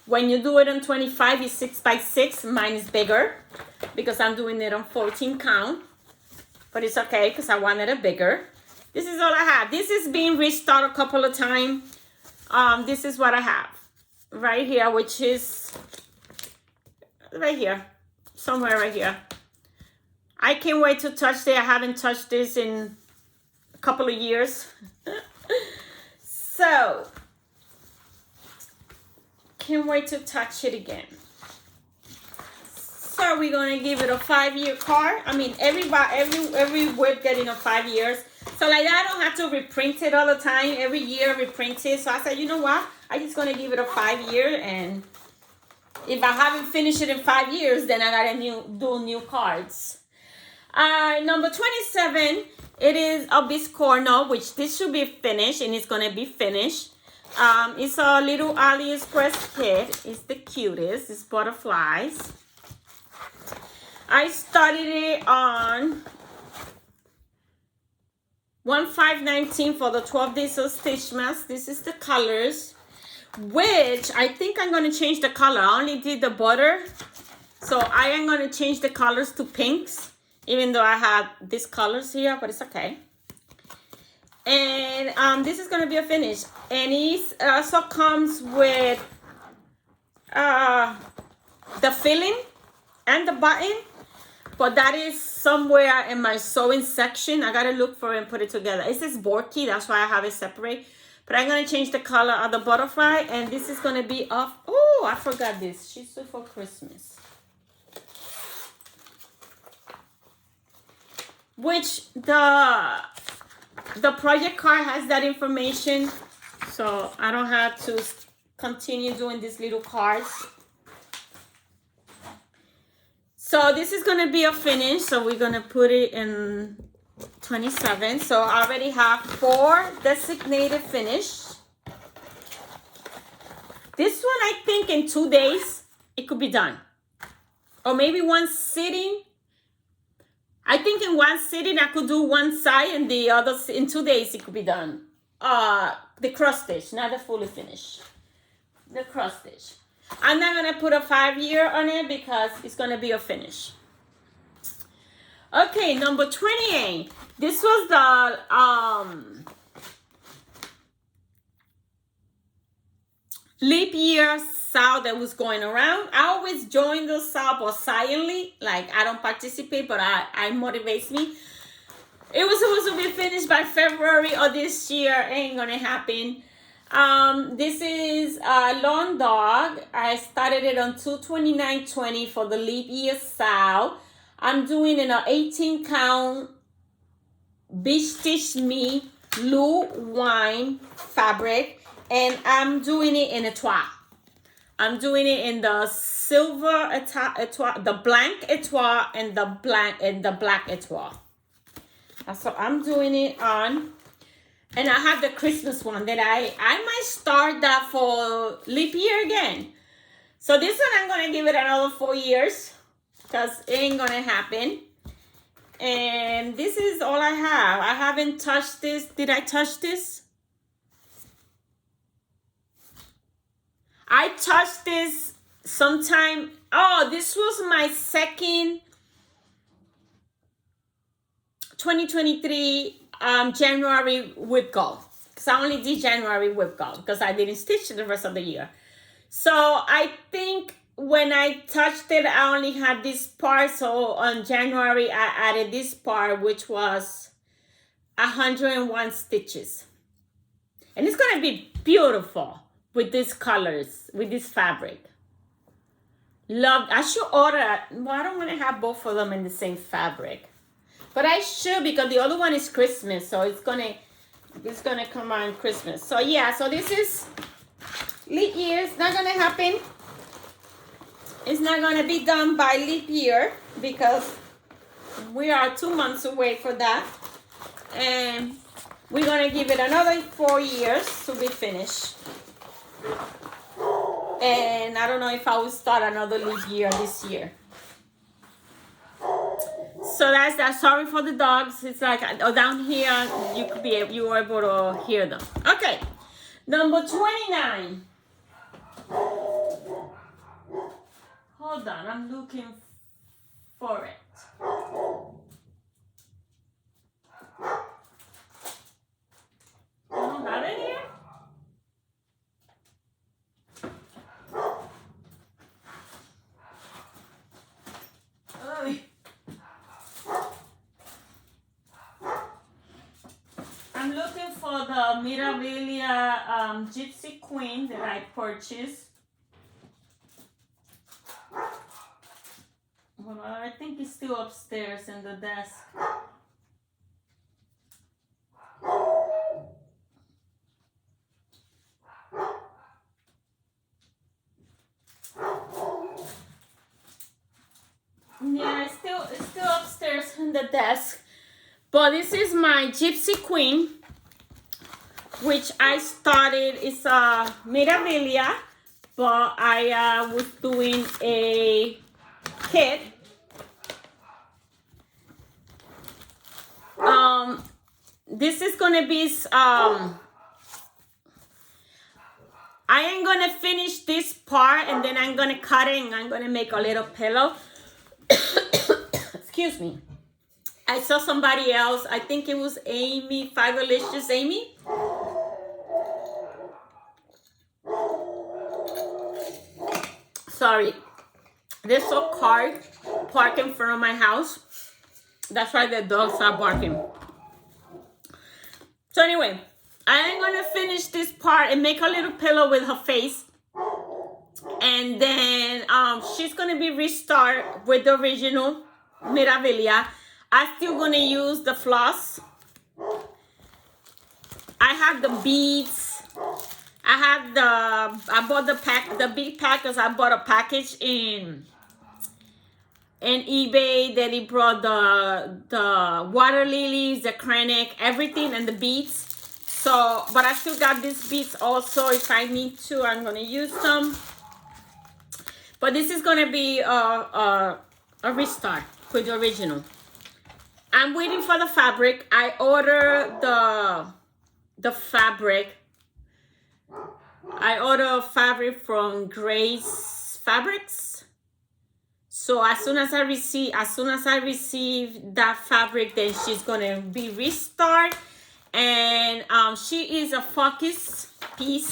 when you do it on 25, it's 6 by 6. Mine is bigger because I'm doing it on 14 count. But it's okay because I wanted it bigger. This is all I have. This is being restored a couple of times. This is what I have right here, which is right here, somewhere right here. I can't wait to touch it. I haven't touched this in a couple of years. So, can't wait to touch it again. So we're gonna give it a 5-year card. I mean, every whip getting a 5 years. So like that, I don't have to reprint it all the time. Every year reprint it. So I said, you know what? I'm just gonna give it a 5 year, and if I haven't finished it in 5 years, then I gotta do new cards. Number 27. It is a Biscorno, which this should be finished, and it's gonna be finished. It's a little AliExpress kit. It's the cutest. It's butterflies. I started it on 1/5/19 for the 12 days of Stitchmas. This is the colors, which I think I'm gonna change the color. I only did the butter, so I am gonna change the colors to pinks. Even though I have these colors here, but it's okay. And this is gonna be a finish. And it also comes with the filling and the button. But that is somewhere in my sewing section. I gotta look for it and put it together. It says Borky, that's why I have it separate. But I'm gonna change the color of the butterfly. And this is gonna be off. Oh, I forgot this. She's due for Christmas. Which the project card has that information, so I don't have to continue doing these little cards. So this is gonna be a finish, so we're gonna put it in 27. So I already have 4 designated finish. This one, I think in 2 days it could be done, or maybe one sitting. I think in one sitting I could do one side, and the other in 2 days it could be done. The cross stitch, not the fully finished. The cross stitch. I'm not gonna put a 5 year on it because it's gonna be a finish. Okay, number 28. This was the leap year sale that was going around. I always join those sales, but silently, like I don't participate, but I motivates me. It was supposed to be finished by February of this year. Ain't gonna happen. This is Lawn Dog. I started it on 2/29/20 for the leap year sale. I'm doing in an 18 count Beach Stitch Me Blue Wine fabric, and I'm doing it in a etoile. I'm doing it in the silver etoile, the blank etoile, and the black etoile. So I'm doing it on, and I have the Christmas one that I might start that for leap year again. So this one I'm gonna give it another 4 years because it ain't gonna happen. And this is all I have. I haven't touched this. Did I touch this? I touched this sometime. Oh, this was my second 2023 January whip goal. Because I only did January whip goal because I didn't stitch the rest of the year. So I think when I touched it, I only had this part. So on January, I added this part, which was 101 stitches. And it's going to be beautiful with these colors, with this fabric. Love. I should order. Well, I don't want to have both of them in the same fabric, but I should because the other one is Christmas, so it's gonna come on Christmas. So yeah, so this is leap year. It's not gonna happen. It's not gonna be done by leap year because we are 2 months away for that, and we're gonna give it another 4 years to be finished. And I don't know if I will start another leap year this year. So that's that. Sorry for the dogs. It's like down here you were able to hear them. Okay, number 29. Hold on, I'm looking for it. I don't have it here. I'm looking for the Mirabilia Gypsy Queen that I purchased. Well, I think it's still upstairs in the desk. Yeah, it's still upstairs in the desk. But this is my Gypsy Queen, which I started. It's a Mirabilia, but I was doing a kit. This is gonna be I am gonna finish this part and then I'm gonna cut it and I'm gonna make a little pillow. Excuse me. I saw somebody else, I think it was Amy, Fiberlicious Amy. Sorry. There's a car parked in front of my house. That's why the dogs are barking. So anyway, I am going to finish this part and make a little pillow with her face. And then she's going to be restart with the original Mirabilia. I'm still going to use the floss. I have the beads. I bought the bead pack because I bought a package in eBay that it brought the water lilies, the cranach, everything, and the beads. So, but I still got these beads also. If I need to, I'm gonna use them. But this is gonna be a restart for the original. I'm waiting for the fabric. I ordered the fabric. I ordered fabric from Grace Fabrics. So as soon as I receive that fabric, then she's gonna be restart. And she is a focus piece.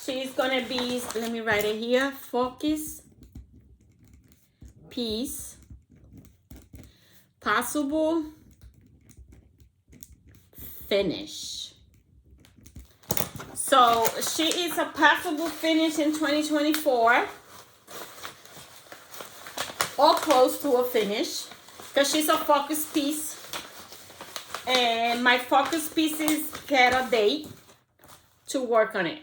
She's gonna be, let me write it here, focus piece, possible finish. So she is a possible finish in 2024. Or close to a finish, because she's a focus piece, and my focus pieces get a date to work on it.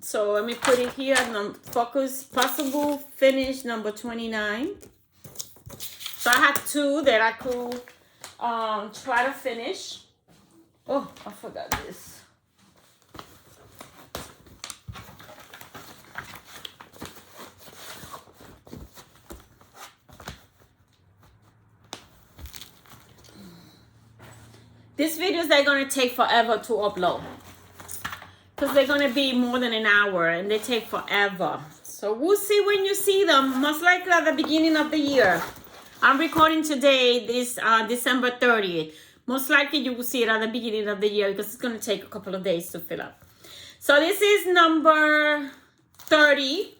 So let me put it here. Focus possible finish number 29. So I had two that I could try to finish. Oh, I forgot this. These videos are going to take forever to upload because they're going to be more than an hour and they take forever. So we'll see when you see them, most likely at the beginning of the year. I'm recording today, this December 30th. Most likely you will see it at the beginning of the year because it's going to take a couple of days to fill up. So this is number 30.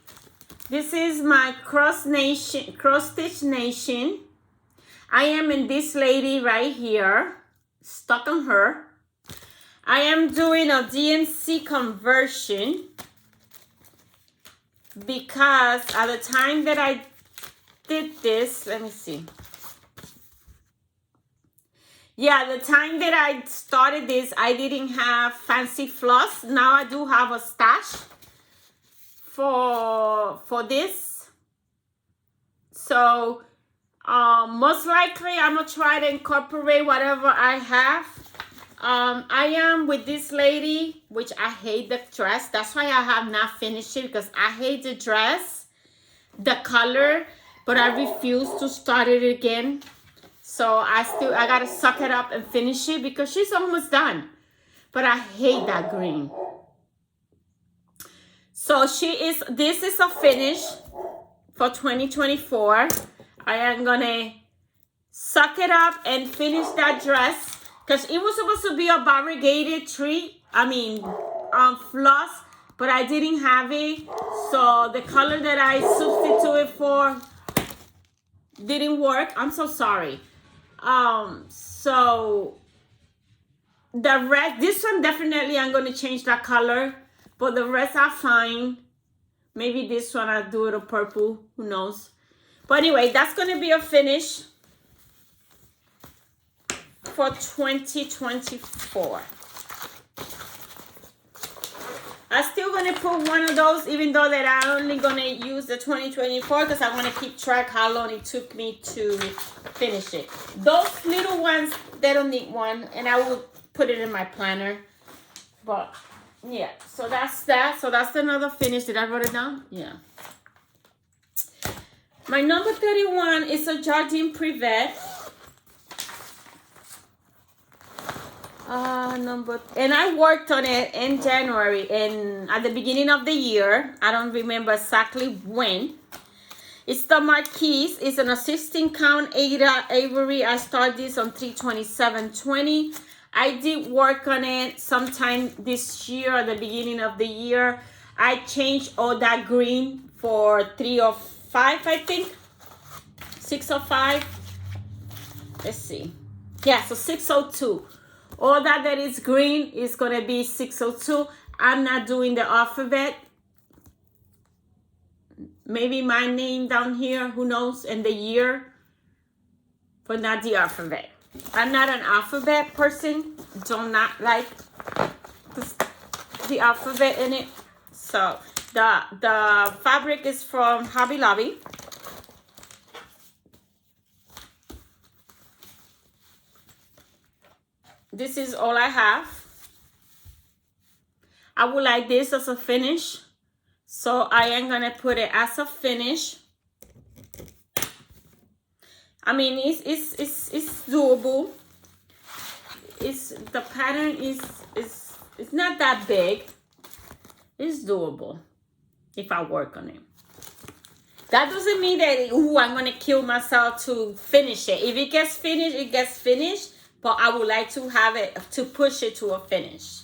This is my Cross Stitch Nation. I am in this lady right here. Stuck on her. I am doing a DMC conversion because at the time that I did this, let me see. Yeah, the time that I started this, I didn't have fancy floss. Now I do have a stash for this. So most likely I'm gonna try to incorporate whatever I have I am with this lady, which I hate the dress. That's why I have not finished it, because I hate the dress, the color, but I refuse to start it again. So I gotta suck it up and finish it because she's almost done. But I hate that green. So this is a finish for 2024. I am gonna suck it up and finish that dress, because it was supposed to be a variegated floss, but I didn't have it. So the color that I substituted for didn't work. I'm so sorry. So the rest, this one definitely I'm going to change that color, but the rest are fine. Maybe this one I'll do it a purple, who knows. But anyway, that's going to be a finish for 2024. I'm still going to put one of those, even though that I'm only going to use the 2024, because I want to keep track how long it took me to finish it. Those little ones, they don't need one, and I will put it in my planner. But yeah, so that's that. So that's another finish. Did I write it down? Yeah. My number 31 is a Jardin Privé. And I worked on it in January and at the beginning of the year. I don't remember exactly when. It's the Marquise. It's an assisting count Avery. I started this on 3/27/20. I did work on it sometime this year at the beginning of the year. I changed all that green for 305, I think. 605. Let's see. Yeah, so 602. All that is green is going to be 602. I'm not doing the alphabet. Maybe my name down here, who knows, and the year, but not the alphabet. I'm not an alphabet person. Do not like the alphabet in it. So the fabric is from Hobby Lobby. This is all I have. I would like this as a finish. So I am going to put it as a finish. I mean, it's doable. The pattern is not that big. It's doable if I work on it. That doesn't mean that, I'm going to kill myself to finish it. If it gets finished, it gets finished. But I would like to have it, to push it to a finish.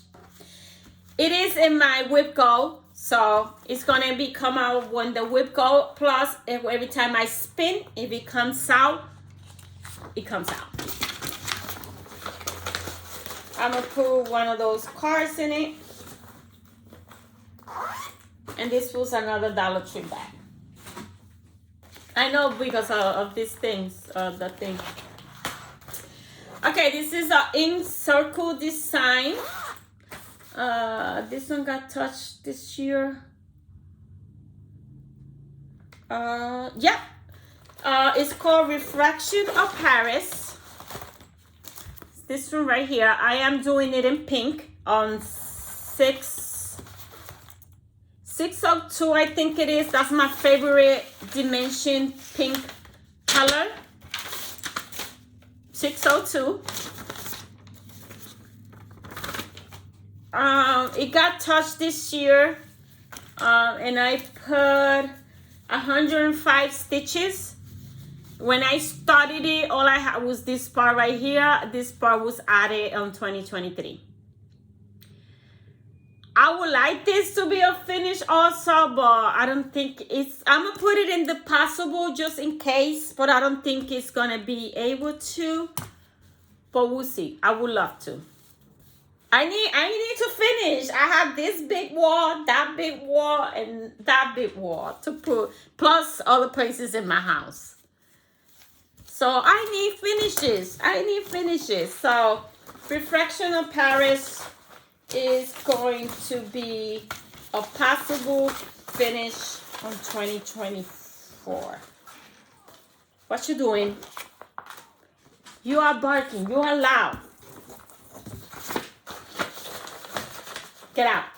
It is in my whip go. So it's going to come out when the whip go. Plus, every time I spin, if it comes out, it comes out. I'm going to put one of those cards in it. And this was another Dollar Tree bag. I know because of these things, the thing. Okay, this is an ink circle design. This one got touched this year. Yeah. It's called Refraction of Paris. This one right here. I am doing it in pink on 602, I think it is. That's my favorite dimension pink color. 602. It got touched this year, and I put 105 stitches. When I started it, all I had was this part right here. This part was added on 2023. I would like this to be a finish also, but I don't think I'm going to put it in the possible just in case, but I don't think it's going to be able to, but we'll see. I would love to. I need to finish. I have this big wall, that big wall, and that big wall to put, plus other places in my house. So I need finishes. So Refraction of Paris is going to be a possible finish on 2024. What you doing? You are barking. You are loud. Get out.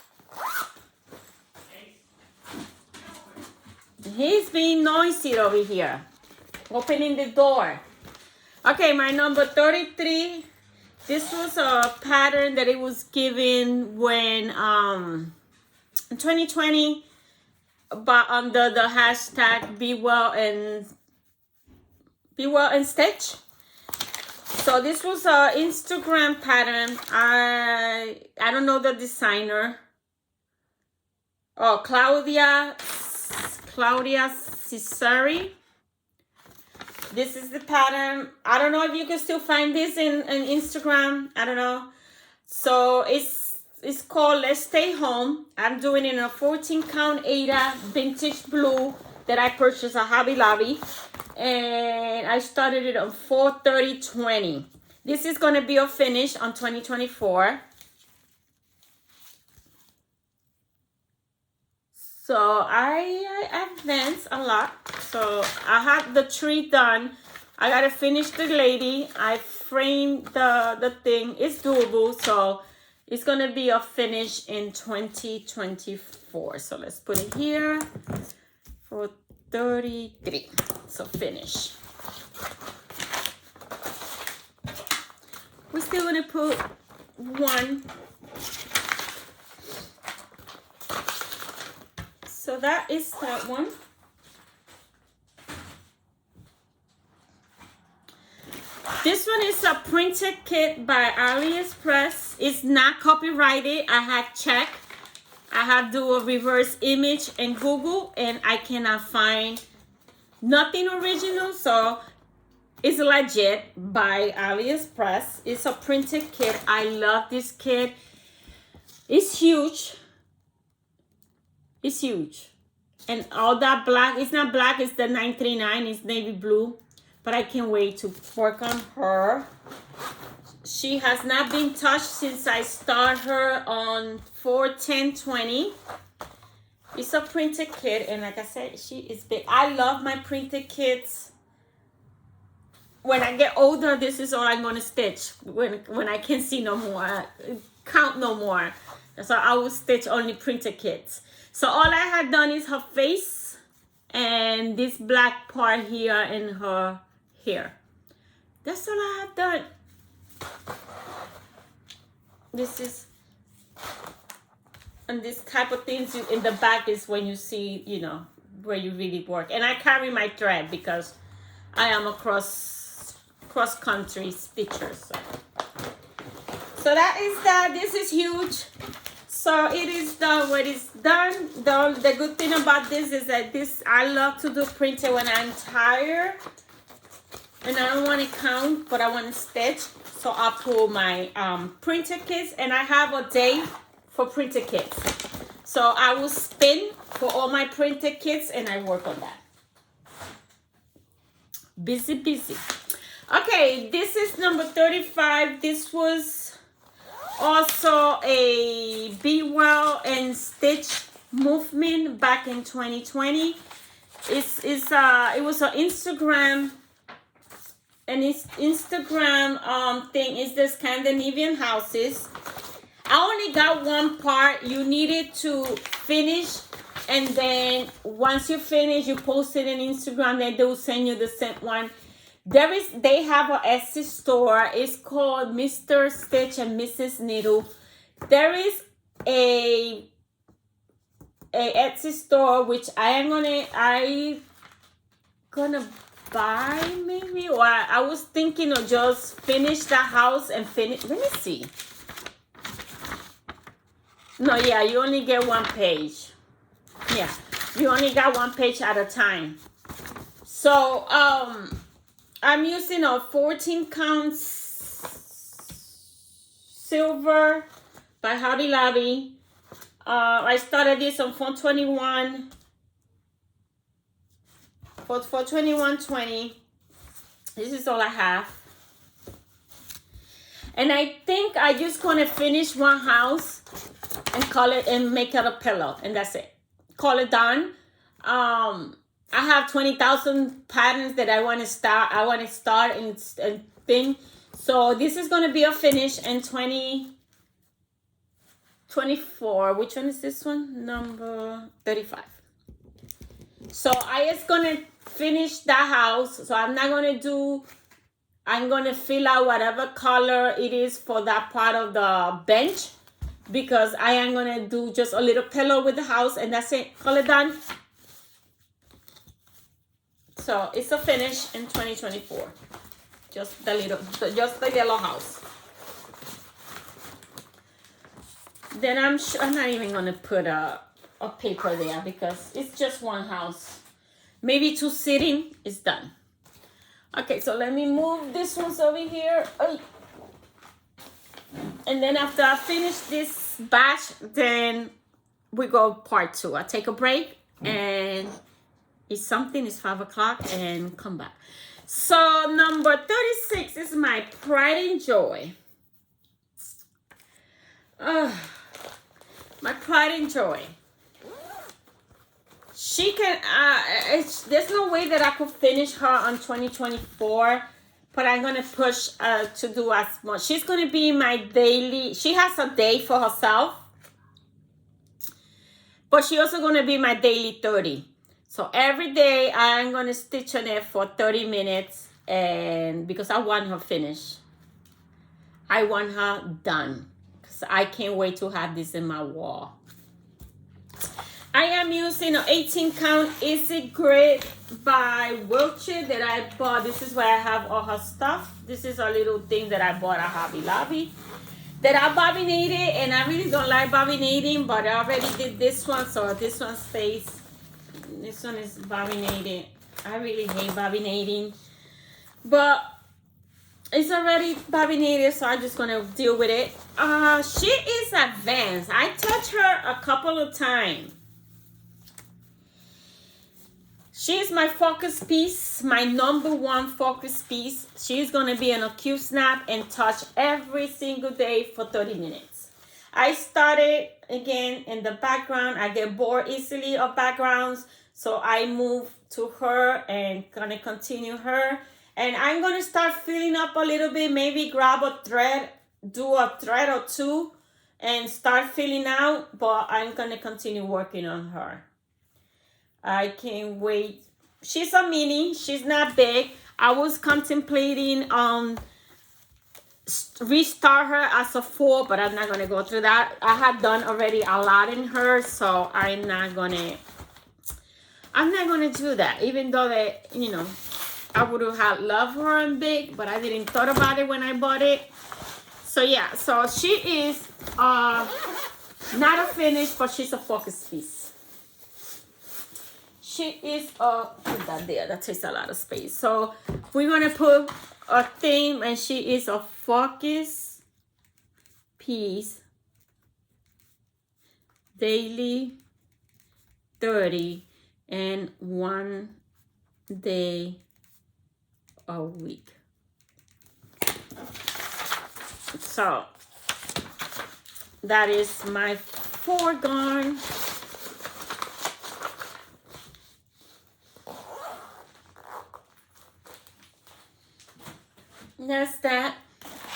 He's being noisy over here. Opening the door. Okay, my number 33. This was a pattern that it was given when in 2020, but under the hashtag Be Well and Stitch. So this was a Instagram pattern. I don't know the designer. Oh, Claudia Cesari. This is the pattern. I don't know if you can still find this in Instagram. I don't know. So it's called Let's Stay Home. I'm doing it in a 14 count Aida vintage blue that I purchased at Hobby Lobby. And I started it on 4/30/20. This is going to be a finish on 2024. So I advanced a lot. So I had the tree done. I got to finish the lady. I framed the thing. It's doable. So it's going to be a finish in 2024. So let's put it here for 33. So finish. We're still going to put one. So that is that one. This one is a printed kit by AliExpress. It's not copyrighted. I have checked. I have do a reverse image in Google and I cannot find nothing original. So it's legit by AliExpress. It's a printed kit. I love this kit. It's huge. It's huge. And all that black, it's not black, it's the 939, it's navy blue. But I can't wait to work on her. She has not been touched since I started her on 4/10/20. It's a printed kit, and like I said, she is big. I love my printed kits. When I get older, this is all I'm gonna stitch. When I can't see no more, count no more. So I will stitch only printed kits. So all I had done is her face and this black part here in her hair. That's all I have done. This is, and this type of things in the back is when you see, you know, where you really work. And I carry my thread because I am a cross-country stitcher. So that is that. This is huge. So it is done. When it's done, the good thing about this is that I love to do printed when I'm tired and I don't want to count, but I want to stitch. So I pull my printed kits, and I have a day for printed kits. So I will spin for all my printed kits and I work on that. Busy. Okay, this is number 35. This was also a Be Well and Stitch movement back in 2020. It was an Instagram, and its Instagram thing is the Scandinavian houses. I only got one part. You needed to finish, and then once you finish, you post it on Instagram. Then they will send you the same one. They have an Etsy store. It's called Mr. Stitch and Mrs. Needle. There is a Etsy store which I gonna buy maybe, or I was thinking of just finish the house and finish. Let me see. No, yeah, you only get one page. Yeah, you only got one page at a time. So I'm using a 14 count silver by Hobby Lobby. I started this on 4/21/20. This is all I have. And I think I just gonna finish one house and call it and make it a pillow, and that's it. Call it done. I have 20,000 patterns that I want to start. And thing. So this is going to be a finish in 2024. 24. Which one is this one? Number 35. So I is gonna finish the house. So I'm gonna fill out whatever color it is for that part of the bench, because I am gonna do just a little pillow with the house, and that's it. Call it done. So it's a finish in 2024. Just the yellow house. Then I'm not even gonna put a paper there because it's just one house. Maybe 2 sitting is done. Okay, so let me move this one's over here. And then after I finish this batch, then we go part 2. I take a break and eat something. It's 5 o'clock and come back. So number 36 is my pride and joy. My pride and joy. She can, there's no way that I could finish her on 2024, but I'm going to push to do as much. She's going to be my daily, she has a day for herself, but she also going to be my daily 30. So every day I'm going to stitch on it for 30 minutes, and because I want her finished. I want her done, because I can't wait to have this in my wall. I am using an 18 count Easy Grid by Wiltshire that I bought. This is where I have all her stuff. This is a little thing that I bought at Hobby Lobby that I bobinated, and I really don't like bobinating, but I already did this one, so this one stays. This one is bobinated. I really hate bobinating, but it's already bobinated, so I'm just gonna deal with it. She is advanced. I touched her a couple of times. She's my focus piece, my number 1 focus piece. She's going to be in a Q snap and touch every single day for 30 minutes. I started again in the background. I get bored easily of backgrounds, so I move to her and going to continue her. And I'm going to start filling up a little bit, maybe grab a thread, do a thread or 2 and start filling out, but I'm going to continue working on her. I can't wait. She's a mini. She's not big. I was contemplating restart her as a 4, but I'm not going to go through that. I have done already a lot in her, so I'm not going to do that. Even though that, I would have loved her in big, but I didn't thought about it when I bought it. So yeah, so she is not a finish, but she's a focus piece. She is put that there, that takes a lot of space. So we're gonna put a theme, and she is a focus piece, daily 30, and 1 day a week. So that is my foreground. That's that.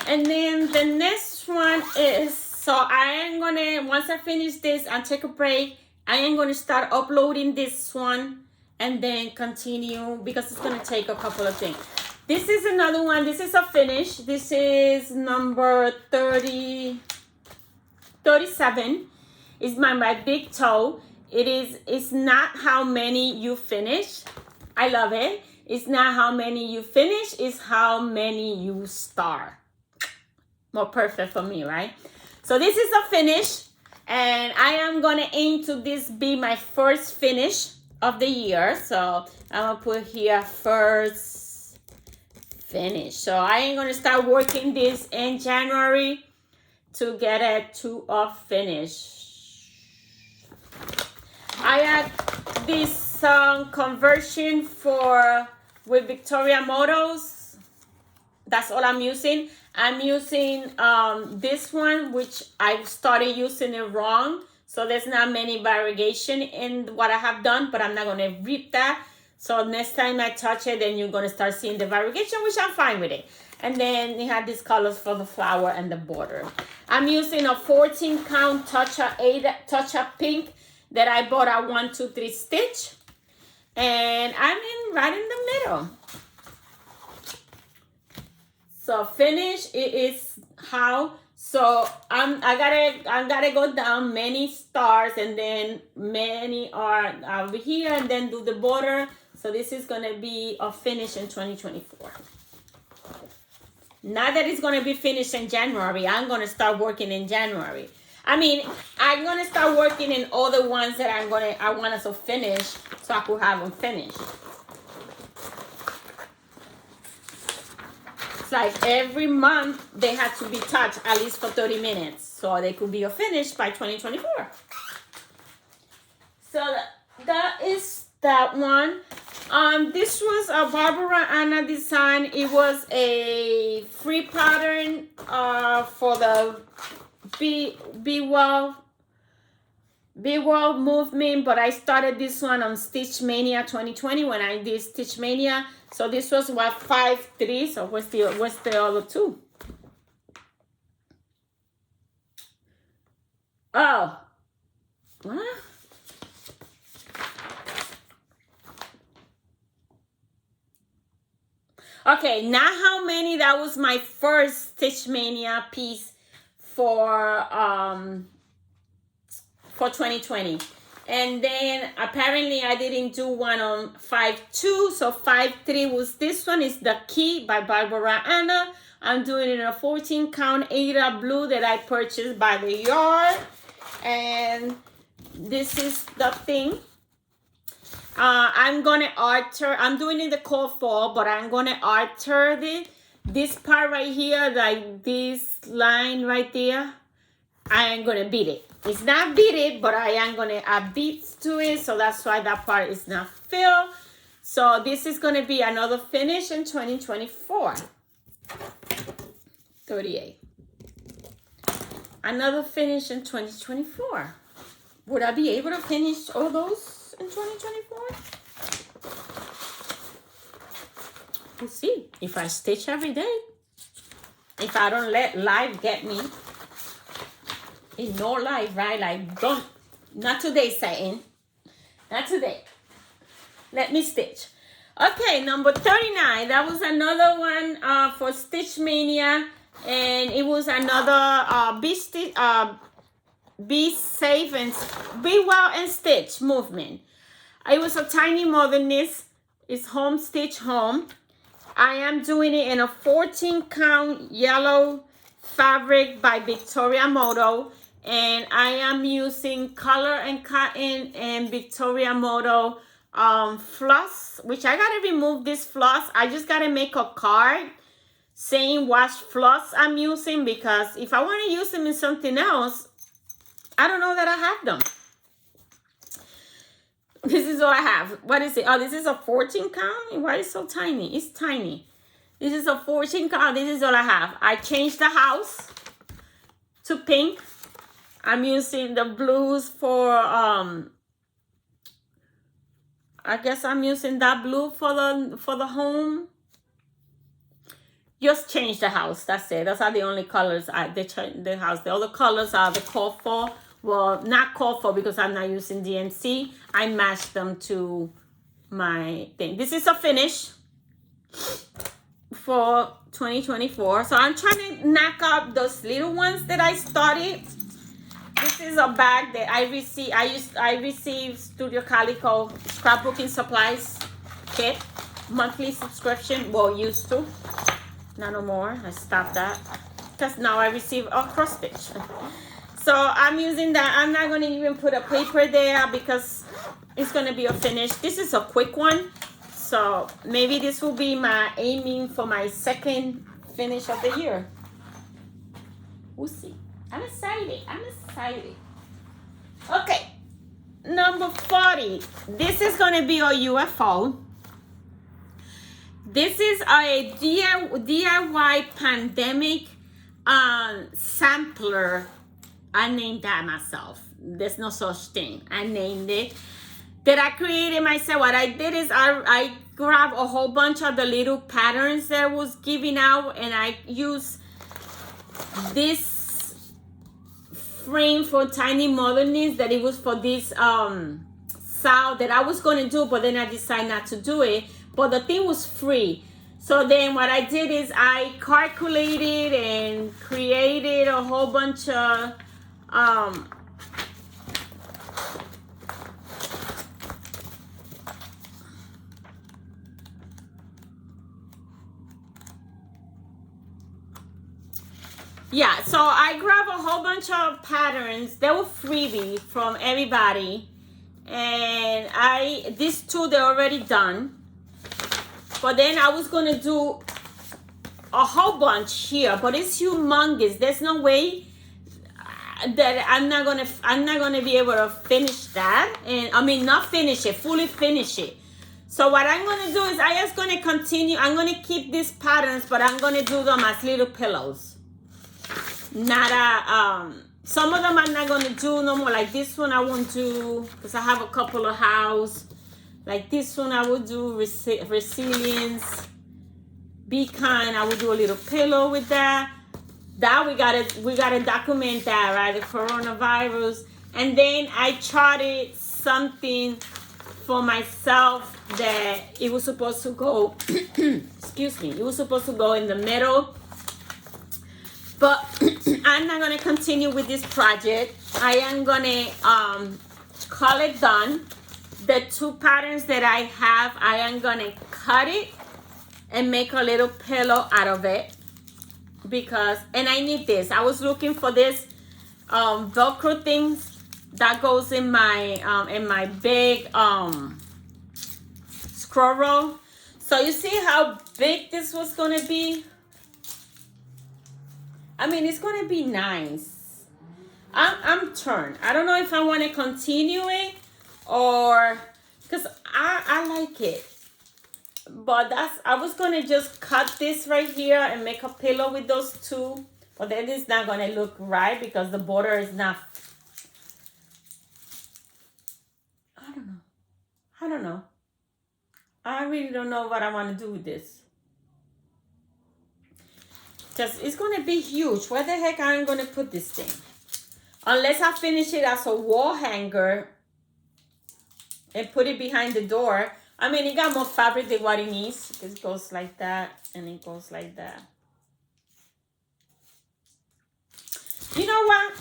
And then the next one is, so I am gonna, once I finish this and take a break, I am gonna start uploading this one and then continue, because it's gonna take a couple of things. This is another one. This is a finish. This is number 37. It's my big toe. It's not how many you finish. I love it. It's not how many you finish, it's how many you start. More perfect for me, right? So this is a finish, and I am gonna aim to this be my first finish of the year. So I'm gonna put here first finish. So I am gonna start working this in January to get it to a finish. I had this conversion with Victoria Motos. That's all I'm using. I'm using this one, which I started using it wrong, so there's not many variation in what I have done, but I'm not going to rip that. So next time I touch it, then you're going to start seeing the variation, which I'm fine with it. And then it had these colors for the flower and the border. I'm using a 14 count touch up pink that I bought at 123 Stitch. And I'm right in the middle. So finish, it is how. So I gotta go down many stars, and then many are over here, and then do the border. So this is gonna be a finish in 2024. Not that it's gonna be finished in January. I'm gonna start working in January. I mean, I'm gonna start working in all the ones that I want us to finish, so I could have them finished. It's like every month they have to be touched at least for 30 minutes, so they could be finished by 2024. So that is that one. This was a Barbara Anna design. It was a free pattern for the Be Well movement, but I started this one on Stitch Mania 2020 when I did Stitch Mania. So this was what 5-3. So what's the other two? Oh, what? Okay, not how many. That was my first Stitch Mania piece for 2020. And then apparently I didn't do one on 5-2. So 5-3 was this one. Is The Key by Barbara Anna. I'm doing it in a 14 count Ada blue that I purchased by the yard. And this is the thing. I'm gonna alter. I'm doing it the cold fall, but I'm gonna alter this part right here, like this line right there. I am gonna beat it. It's not beat it, but I am gonna add beats to it, so that's why that part is not filled. So this is gonna be another finish in 2024. 38. Another finish in 2024. Would I be able to finish all those in 2024? We'll see. If I stitch every day. If I don't let life get me. In no life, right? Like, don't. Not today, Satan. Not today. Let me stitch. Okay, number 39. That was another one for Stitch Mania. And it was another Be Safe and Be Well and Stitch movement. It was a tiny modernist. It's home stitch home. I am doing it in a 14 count yellow fabric by Victoria Moto. And I am using Color and Cotton and Victoria Moto floss, which I gotta remove this floss. I just gotta make a card saying what floss I'm using, because if I want to use them in something else, I don't know that I have them. This is all I have. What is it? Oh, this is a 14 count. Why is it so tiny? It's tiny. This is a 14 count. This is all I have. I changed the house to pink. I'm using the blues for I guess I'm using that blue for the home. Just change the house. That's it. Those are the only colors they change the house. The other colors are the call for. Well, not call for because I'm not using DNC. I matched them to my thing. This is a finish for 2024. So I'm trying to knock up those little ones that I started. This is a bag that I received. I received Studio Calico scrapbooking supplies kit, monthly subscription. Well, used to. Not no more. I stopped that because now I receive a cross stitch. So I'm using that. I'm not going to even put a paper there because it's going to be a finish. This is a quick one. So maybe this will be my aiming for my second finish of the year. We'll see. I'm excited. Okay. Number 40. This is going to be a UFO. This is a DIY pandemic sampler. I named that myself. There's no such thing. I named it. That I created myself. What I did is I grabbed a whole bunch of the little patterns that I was giving out, and I used this frame for Tiny Modernist that it was for this sow that I was going to do, but then I decided not to do it. But the thing was free. So then what I did is I calculated and created a whole bunch of yeah, so I grabbed a whole bunch of patterns. They were freebie from everybody. And these two, they're already done. But then I was going to do a whole bunch here. But it's humongous. There's no way that I'm not gonna be able to finish that. And I mean, not finish it, fully finish it. So what I'm going to do is I just going to continue. I'm going to keep these patterns, but I'm going to do them as little pillows. Not some of them I'm not gonna do no more. Like this one I won't do because I have a couple of house. Like this one I would do resilience. Be kind. I would do a little pillow with that. That we gotta document that, right? The coronavirus. And then I charted something for myself that it was supposed to go. Excuse me. It was supposed to go in the middle. But I'm not going to continue with this project. I am going to call it done. The two patterns that I have, I am going to cut it and make a little pillow out of it. And I need this. I was looking for this Velcro things that goes in my big scroll roll. So you see how big this was going to be? I mean, it's going to be nice. I'm turned. I don't know if I want to continue it or... Because I like it. But I was going to just cut this right here and make a pillow with those two. But then it's not going to look right because the border is not... I don't know. I really don't know what I want to do with this. Because it's going to be huge. Where the heck I'm going to put this thing? Unless I finish it as a wall hanger and put it behind the door. I mean, it got more fabric than what it needs. It goes like that and it goes like that. You know what?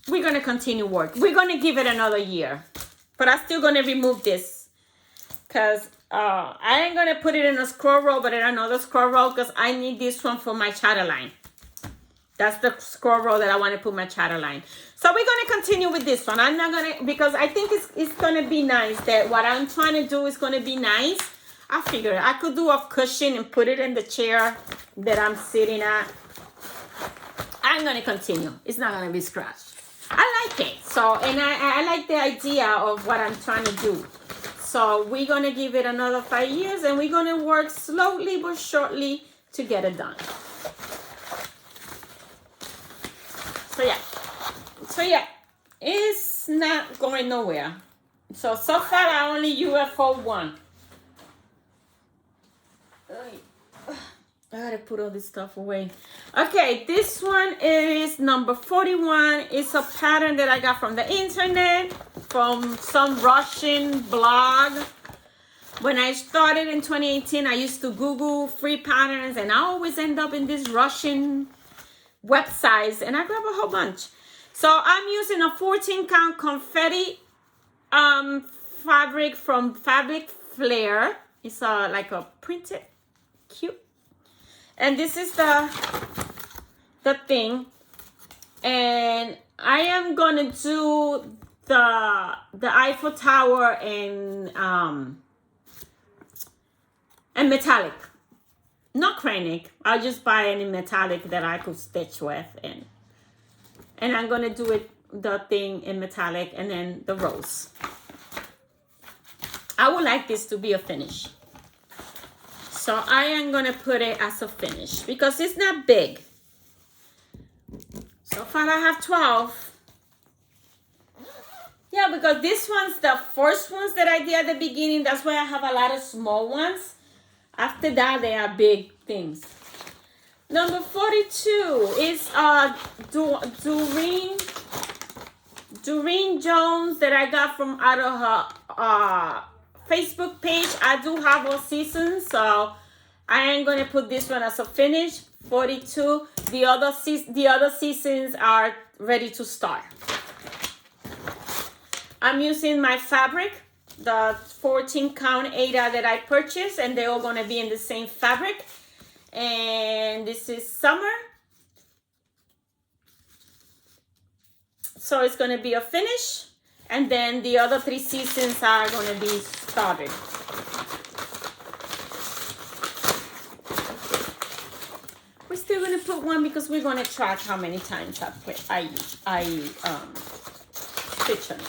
We're going to continue work. We're going to give it another year. But I'm still going to remove this. Because... I ain't gonna put it in a scroll roll, but in another scroll roll because I need this one for my chatterline. That's the scroll roll that I want to put my chatterline. So we're gonna continue with this one. I'm not gonna, because I think it's gonna be nice. That what I'm trying to do is gonna be nice. I figured I could do a cushion and put it in the chair that I'm sitting at. I'm gonna continue. It's not gonna be scratched. I like it. So, and I like the idea of what I'm trying to do. So we're going to give it another 5 years and we're going to work slowly but surely to get it done. So yeah, it's not going nowhere. So far I only UFO one. I gotta put all this stuff away. Okay, this one is number 41. It's a pattern that I got from the internet, from some Russian blog. When I started in 2018, I used to Google free patterns, and I always end up in these Russian websites, and I grab a whole bunch. So I'm using a 14-count confetti fabric from Fabric Flair. It's like a printed, cute. And this is the thing. And I am gonna do the Eiffel Tower and metallic. Not Kreinik. I'll just buy any metallic that I could stitch with, and I'm gonna do it the thing in metallic and then the rose. I would like this to be a finish. So I am going to put it as a finish because it's not big. So far I have 12. Yeah, because this one's the first ones that I did at the beginning. That's why I have a lot of small ones. After that, they are big things. Number 42 is Doreen Jones that I got from out of her Facebook page. I do have all seasons, so I ain't gonna put this one as a finish. 42. The other seasons are ready to start. I'm using my fabric, the 14 count Aida that I purchased, and they're all gonna be in the same fabric. And this is summer. So it's going to be a finish. And then the other 3 seasons are going to be started. We're still going to put one because we're going to track how many times I stitch on it.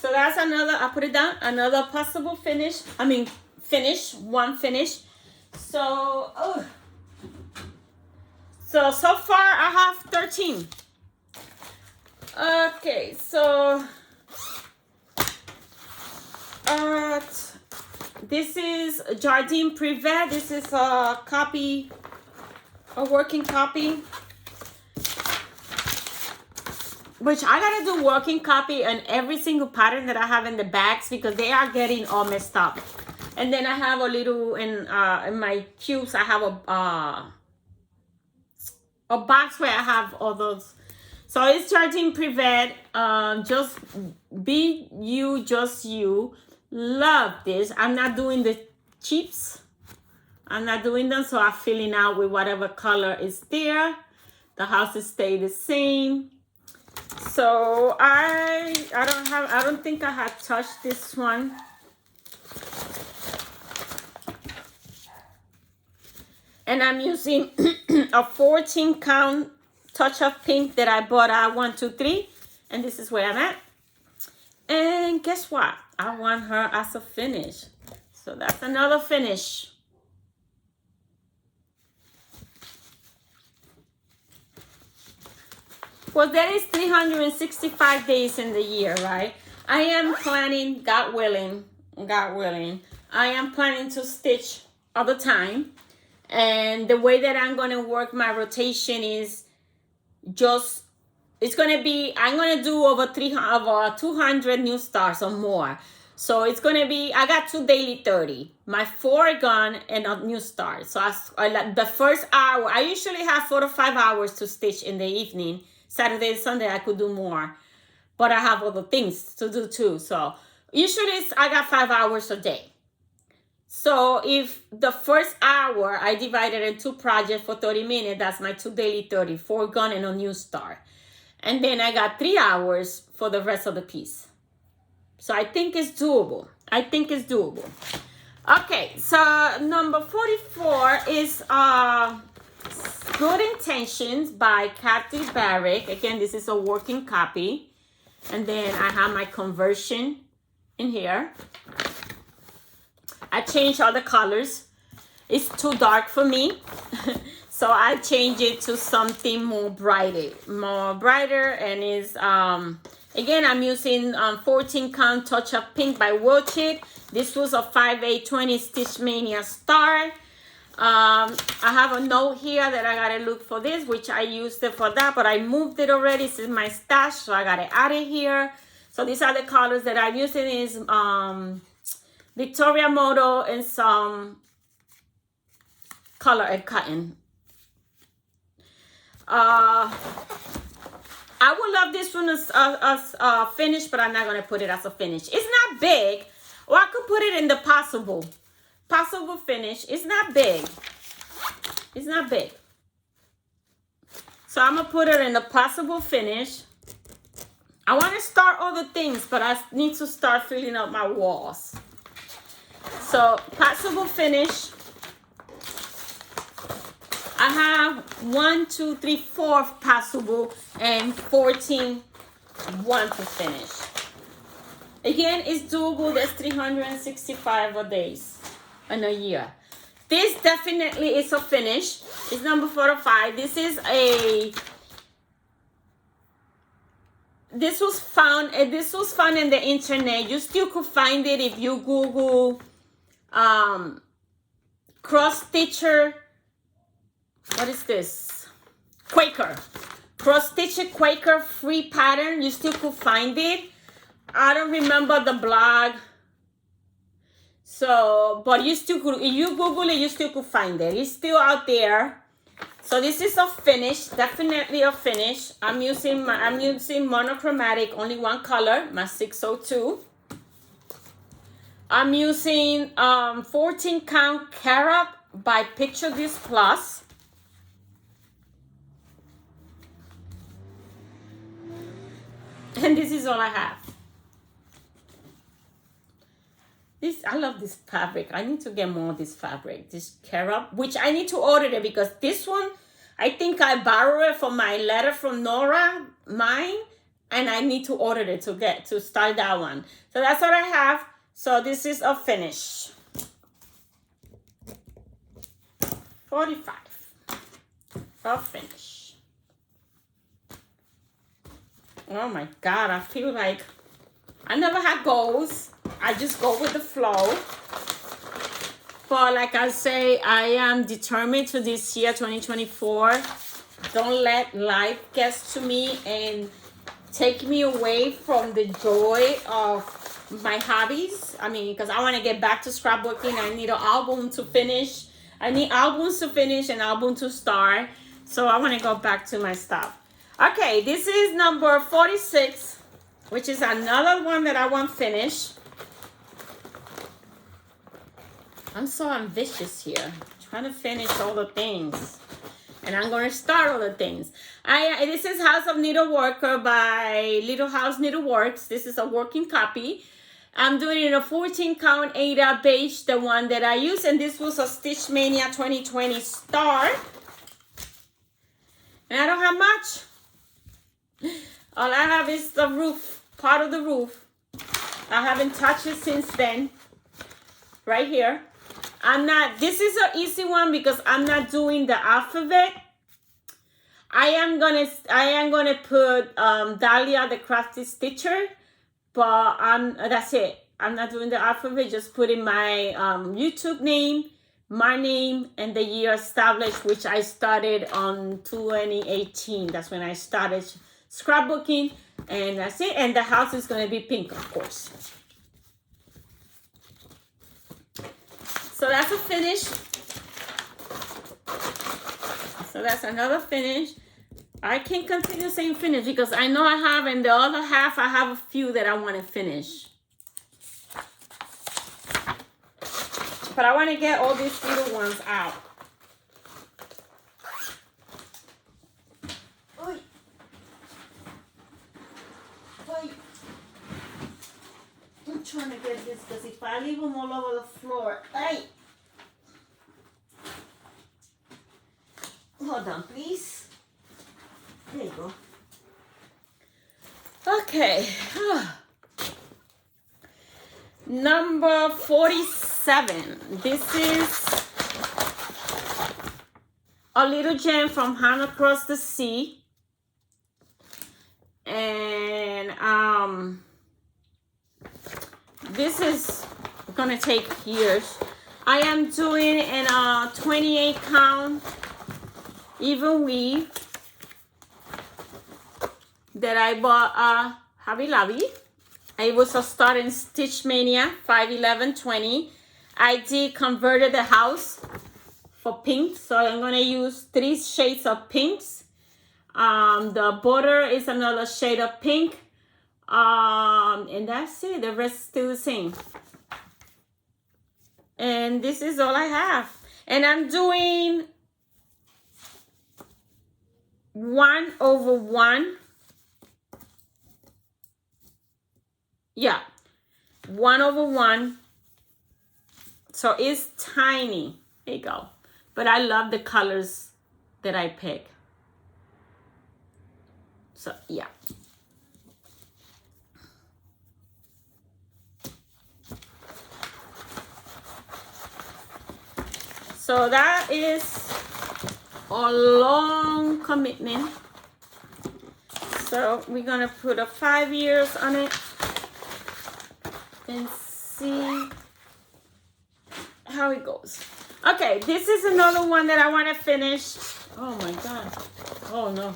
So that's another, I put it down, another possible finish. One finish. So far I have 13. Okay, so this is Jardine Privé. This is a copy, a working copy, which I gotta do working copy on every single pattern that I have in the bags because they are getting all messed up. And then I have a little in my cubes. I have a box where I have all those. So it's Jardine Privé. Just be you, just you. Love this. I'm not doing the cheaps. I'm not doing them. So I'm filling out with whatever color is there. The houses stay the same. So I don't think I have touched this one. And I'm using a 14 count touch of pink that I bought at 123. And this is where I'm at. And guess what? I want her as a finish. So that's another finish. Well, there is 365 days in the year, right? I am planning, God willing, I am planning to stitch all the time. And the way that I'm going to work my rotation is just, it's going to be, I'm going to do over 200 new stars or more. So it's going to be, I got 2 daily 30. My 4 gone and a new start. So the first hour, I usually have 4 to 5 hours to stitch in the evening. Saturday and Sunday, I could do more. But I have other things to do too. So usually I got 5 hours a day. So if the first hour I divided in 2 projects for 30 minutes, that's my 2 daily 30, 4 gone and a new start. And then I got 3 hours for the rest of the piece. So I think it's doable. Okay, so number 44 is Good Intentions by Kathy Barrick. Again, this is a working copy. And then I have my conversion in here. I changed all the colors. It's too dark for me. So I changed it to something more brighter. And is again, I'm using 14 count touch of pink by Wilchit. This was a 5/8/20 Stitch Mania start. I have a note here that I gotta look for this, which I used it for that, but I moved it already. This is my stash, so I gotta add it here. So these are the colors that I'm using. Is Victoria Moto and some color and cotton. I would love this one as finish, but I'm not gonna put it as a finish. It's not big, or I could put it in the possible finish. It's not big. So I'm gonna put it in the possible finish. I want to start other things, but I need to start filling up my walls. So possible finish. I have 1, 2, 3, 4 possible and 14 one to finish. Again, it's doable. There's 365 days in a year. This definitely is a finish. It's number 45. This is this was found in the internet. You still could find it if you Google cross stitcher What is this? Quaker. Cross Stitch Quaker free pattern. You still could find it. I don't remember the blog. So, but you still could, if you Google it, you still could find it. It's still out there. So this is a finish, definitely a finish. I'm using monochromatic, only one color, my 602. I'm using 14 count carat by Picture This Plus. And this is all I have. I love this fabric. I need to get more of this fabric, this carat, which I need to order it because this one, I think I borrowed it from my letter from Nora, mine, and I need to order it to start that one. So that's what I have. So this is a finish. 45. A finish. Oh my God, I feel like I never had goals. I just go with the flow. But like I say, I am determined to this year, 2024. Don't let life get to me and take me away from the joy of my hobbies. I mean, because I want to get back to scrapbooking. I need an album to finish. I need albums to finish and album to start. So I want to go back to my stuff. Okay, this is number 46, which is another one that I want finished. I'm so ambitious here, trying to finish all the things. And I'm going to start all the things. This is House of Needleworker by Little House Needleworks. This is a working copy. I'm doing it in a 14 count Aida beige, the one that I use. And this was a Stitch Mania 2020 star. And I don't have much. All I have is the roof, part of the roof. I haven't touched it since then. Right here. This is an easy one because I'm not doing the alphabet. I am gonna put Dahlia the Crafty Stitcher, but that's it. I'm not doing the alphabet, just putting my YouTube name, my name, and the year established, which I started on 2018. That's when I started scrapbooking, and that's it. And the house is gonna be pink, of course. So that's a finish. So that's another finish. I can continue saying finish because I know I have, and the other half, I have a few that I want to finish. But I want to get all these little ones out. Oy. Oy. I'm trying to get this because if I leave them all over the floor, hey. Hold on, please. There you go. Okay. Number 47. This is a little gem from Hand Across the Sea. And this is gonna take years. I am doing in a 28 count even weave that I bought Hobby Lobby. It was a start in Stitch Mania 5/11/20. I did converted the house for pink, so I'm gonna use 3 shades of pinks. The border is another shade of pink. And that's it. The rest is still the same. And this is all I have. And I'm doing 1/1. Yeah, 1/1. So it's tiny. There you go. But I love the colors that I pick. So yeah. So that is a long commitment. So we're gonna put a 5 years on it and see how it goes. Okay, this is another one that I want to finish. Oh my God. Oh no.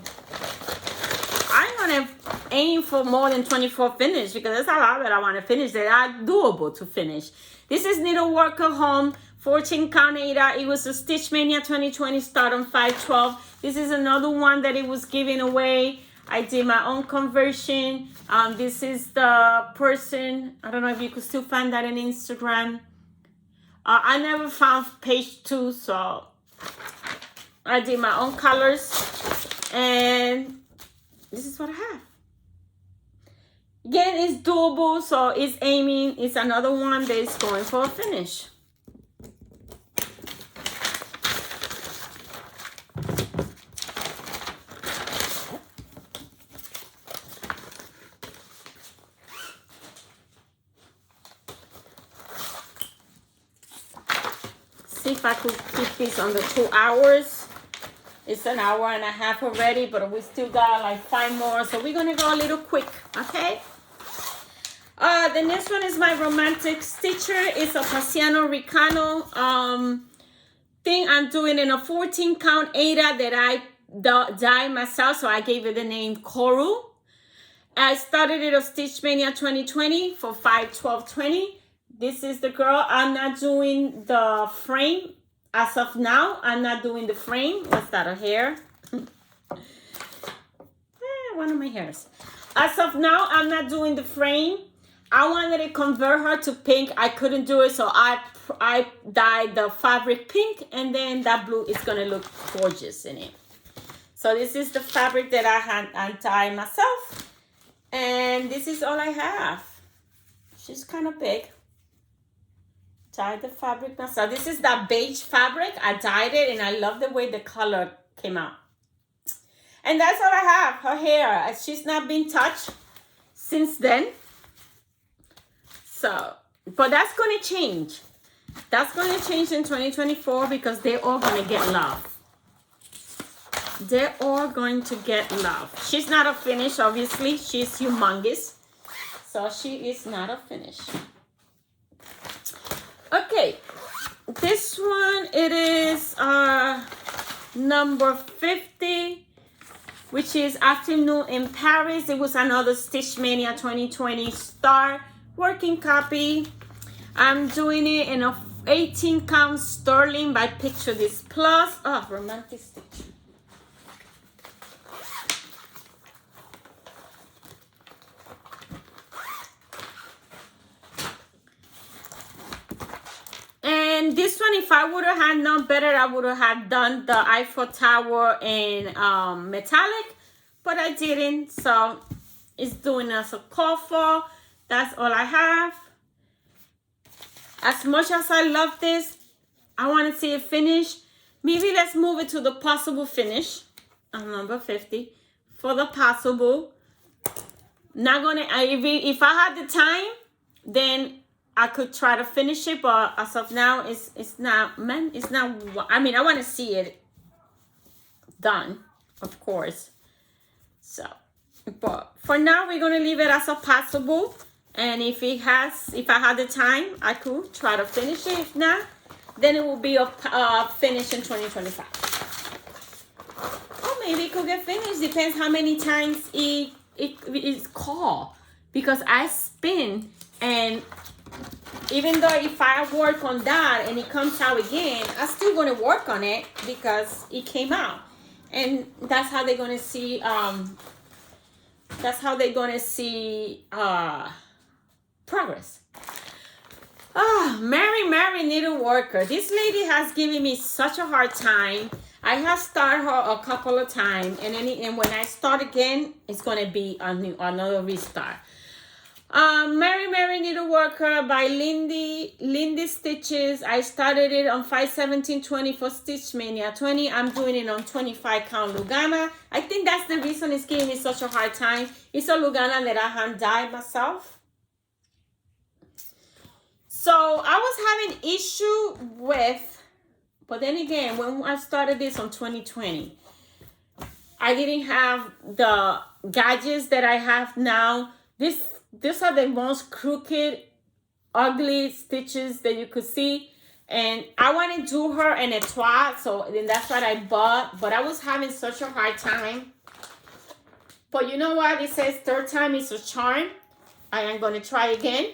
I'm gonna aim for more than 24 finish because there's a lot that I want to finish that are doable to finish. This is Needleworker Home 14 count Ada. It was a Stitch Mania 2020 start on 5/12. This is another one that it was giving away. I did my own conversion. This is the person. I don't know if you could still find that on Instagram. I never found page 2, so I did my own colors, and this is what I have. Again, it's doable, so it's aiming. It's another one that is going for a finish. See if I could keep this under 2 hours. It's an hour and a half already, but we still got like 5 more, so we're gonna go a little quick, okay? The next one is my romantic stitcher. It's a Paciano Ricano thing. I'm doing in a 14 count Ada that I dyed myself, so I gave it the name Coru. I started it on Stitch Mania 2020 for 5/12/20. This is the girl. I'm not doing the frame as of now. I'm not doing the frame. What's that, a hair? One of my hairs. As of now, I'm not doing the frame. I wanted to convert her to pink. I couldn't do it, so I dyed the fabric pink, and then that blue is gonna look gorgeous in it. So this is the fabric that I dyed myself, and this is all I have. She's kind of big. Dyed the fabric myself. This is that beige fabric. I dyed it, and I love the way the color came out. And that's all I have. Her hair, she's not been touched since then. So, but that's going to change. That's going to change in 2024 because they're all going to get love. They're all going to get love. She's not a finish, obviously. She's humongous. So she is not a finish. Okay. This one, it is number 50. Which is Afternoon in Paris. It was another Stitch Mania 2020 star working copy. I'm doing it in a 18 count sterling by Picture This Plus. Oh, romantic stitch. And this one, if I would have had known better, I would have done the Eiffel Tower in metallic, but I didn't. So it's doing us a call for. That's all I have. As much as I love this, I want to see it finish. Maybe let's move it to the possible finish on number 50 for the possible. Not gonna. If I had the time, then I could try to finish it, but as of now, it's not, man, it's not, I mean, I want to see it done, of course. So, but for now, we're going to leave it as a possible. And if I had the time, I could try to finish it. If not, then it will be a finish in 2025. Or maybe it could get finished. Depends how many times it is called. Because I spin, and even though if I work on that and it comes out again, I'm still going to work on it because it came out. And that's how they're going to see, progress. Mary Needleworker. This lady has given me such a hard time. I have started her a couple of times, and when I start again, it's going to be another restart. Mary Needleworker by Lindy Stitches. I started it on 5/17/20 for Stitch Mania 20. I'm doing it on 25 count Lugana. I think that's the reason it's giving me such a hard time. It's a Lugana that I hand dyed myself. So I was having issue with, but then again, when I started this on 2020, I didn't have the gadgets that I have now. These are the most crooked, ugly stitches that you could see. And I want to do her an etoile, so then that's what I bought. But I was having such a hard time. But you know what? It says third time is a charm. I am going to try again.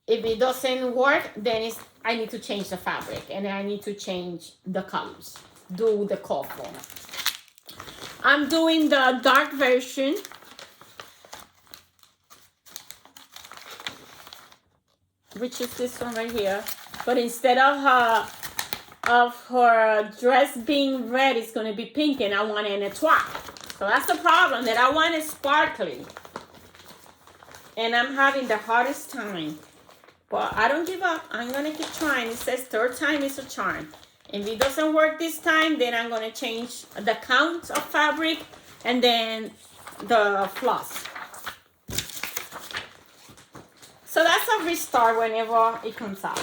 If it doesn't work, then I need to change the fabric and I need to change the colors. Do the colorful. I'm doing the dark version. Which is this one right here. But instead of her dress being red, it's going to be pink, and I want it in a etoile. So that's the problem, that I want it sparkly. And I'm having the hardest time. But I don't give up. I'm going to keep trying. It says third time is a charm. If it doesn't work this time, then I'm going to change the count of fabric and then the floss. So that's a restart whenever it comes out.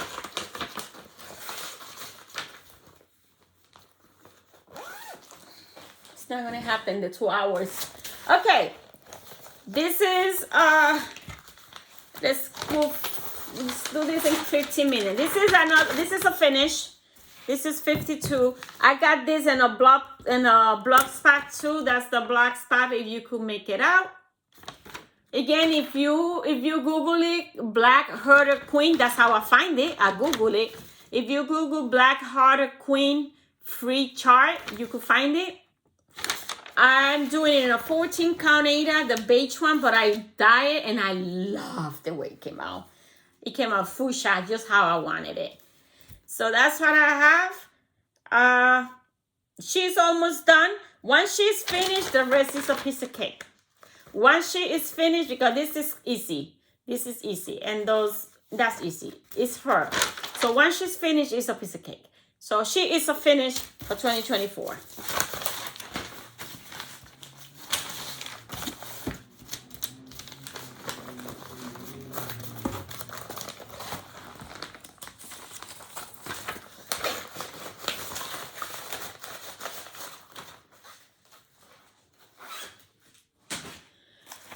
It's not going to happen the 2 hours. Okay. This is, let's do this in 15 minutes. This is a finish. This is 52. I got this in a block spot too. That's the block spot if you could make it out. Again, if you Google it, Black Hearted Queen, that's how I find it. I Google it. If you Google Black Hearted Queen free chart, you could find it. I'm doing it in a 14 count Aida, the beige one, but I dye it and I love the way it came out. It came out fuchsia, just how I wanted it. So that's what I have. She's almost done. Once she's finished, the rest is a piece of cake. Once she is finished, because this is easy. This is easy. And that's easy. It's her. So once she's finished, it's a piece of cake. So she is a finish for 2024.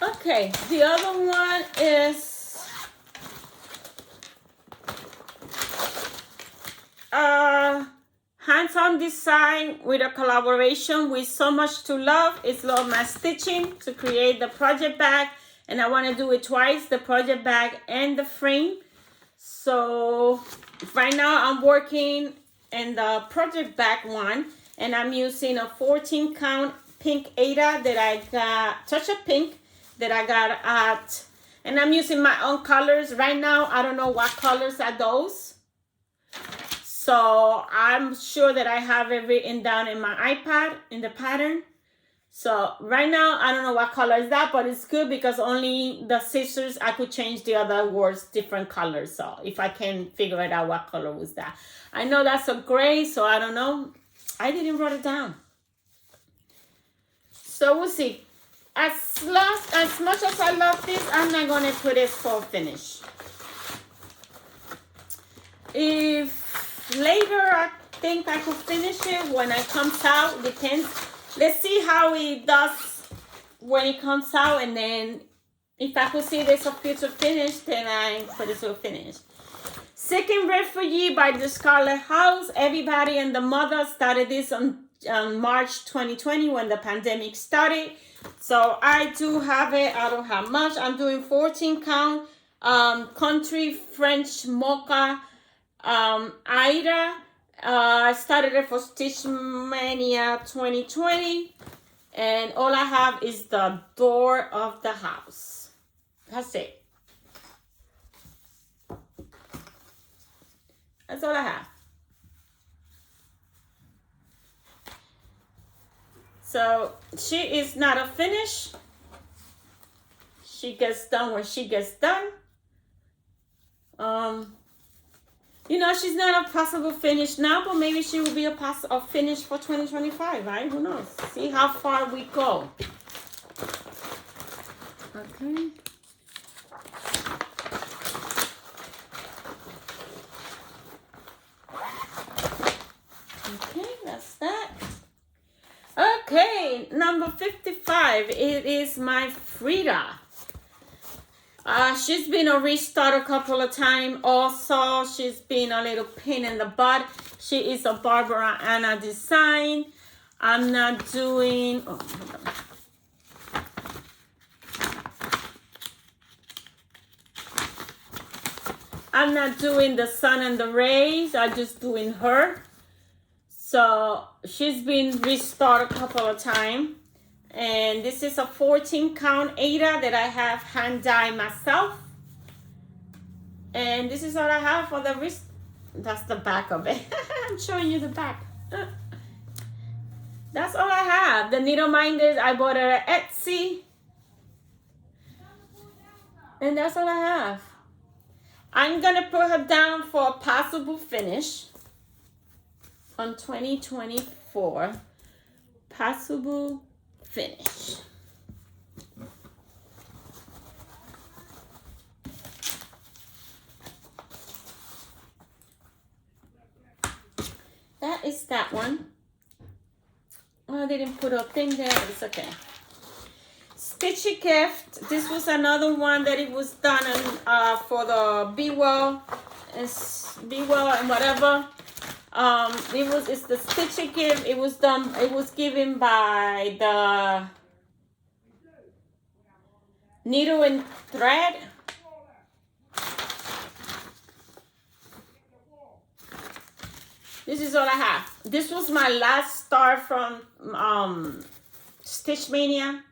Okay, the other one is hands-on design with a collaboration with So Much to Love. It's Love My Stitching to create the project bag, and I want to do it twice, the project bag and the frame. So right now I'm working in the project bag one, and I'm using a 14 count pink Aida that I got, touch of pink, that I got at, and I'm using my own colors right now. I don't know what colors are those, so I'm sure that I have it written down in my iPad in the pattern. So right now I don't know what color is that, but it's good because only the scissors I could change the other words different colors. So if I can figure it out what color was that. I know that's a gray, so I don't know. I didn't write it down. So we'll see. As much as I love this, I'm not going to put it for finish. If later I think I could finish it when it comes out, depends. Let's see how it does when it comes out, and then if I could see this a future finish, then I put it to finish. Second Refugee by the Scarlet House. Everybody and the mother started this on March 2020 when the pandemic started. So I do have it. I don't have much. I'm doing 14 count country French mocha Aida. I started it for Stitch Mania 2020, and all I have is the door of the house. That's it. That's all I have. So she is not a finish. She gets done when she gets done. You know, she's not a possible finish now, but maybe she will be a finish for 2025, right? Who knows? See how far we go. Okay. Okay, that's that. Okay, number 55. It is my Frida. She's been a restart a couple of times. Also, she's been a little pain in the butt. She is a Barbara Anna design. I'm not doing. Oh, hold on. I'm not doing the sun and the rays. I'm just doing her. So she's been restarted a couple of times. And this is a 14 count Ada that I have hand dyed myself. And this is all I have for the wrist. That's the back of it. I'm showing you the back. That's all I have. The needle minders I bought it at Etsy. And that's all I have. I'm going to put her down for a possible finish on 2024. Possible finish. That is that one. Oh, they didn't put a thing there, but it's okay. Stitchy Gift. This was another one that it was done for the Be Well and whatever. It's the Stitchy Gift. It was done. It was given by the Needle and Thread. This is all I have. This was my last start from Stitch Mania.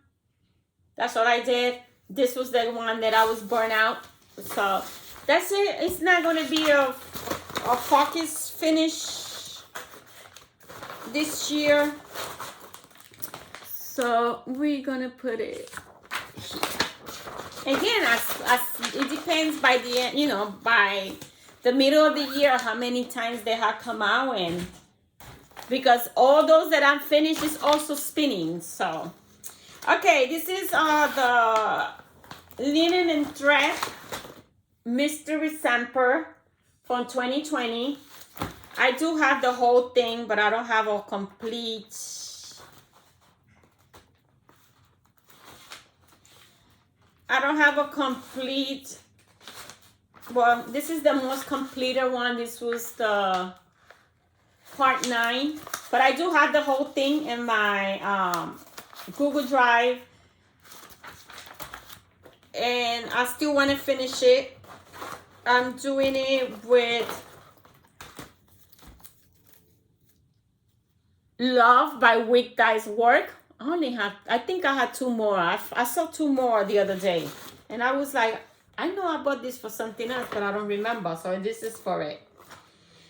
That's what I did. This was the one that I was burnt out. So that's it. It's not going to be a focus finish this year. So we're going to put it here. Again, as it depends by the end, you know, by the middle of the year, how many times they have come out. And because all those that I'm finished is also spinning. So okay, this is the Linen and Thread Mystery Samper from 2020. I do have the whole thing, but I don't have a complete. Well, this is the most completed one. This was the part 9. But I do have the whole thing in my Google Drive, and I still want to finish it. I'm doing it with Love by Wick Dye's Work. I think I had 2 more. I saw 2 more the other day, and I was like, I know I bought this for something else, but I don't remember. So this is for it.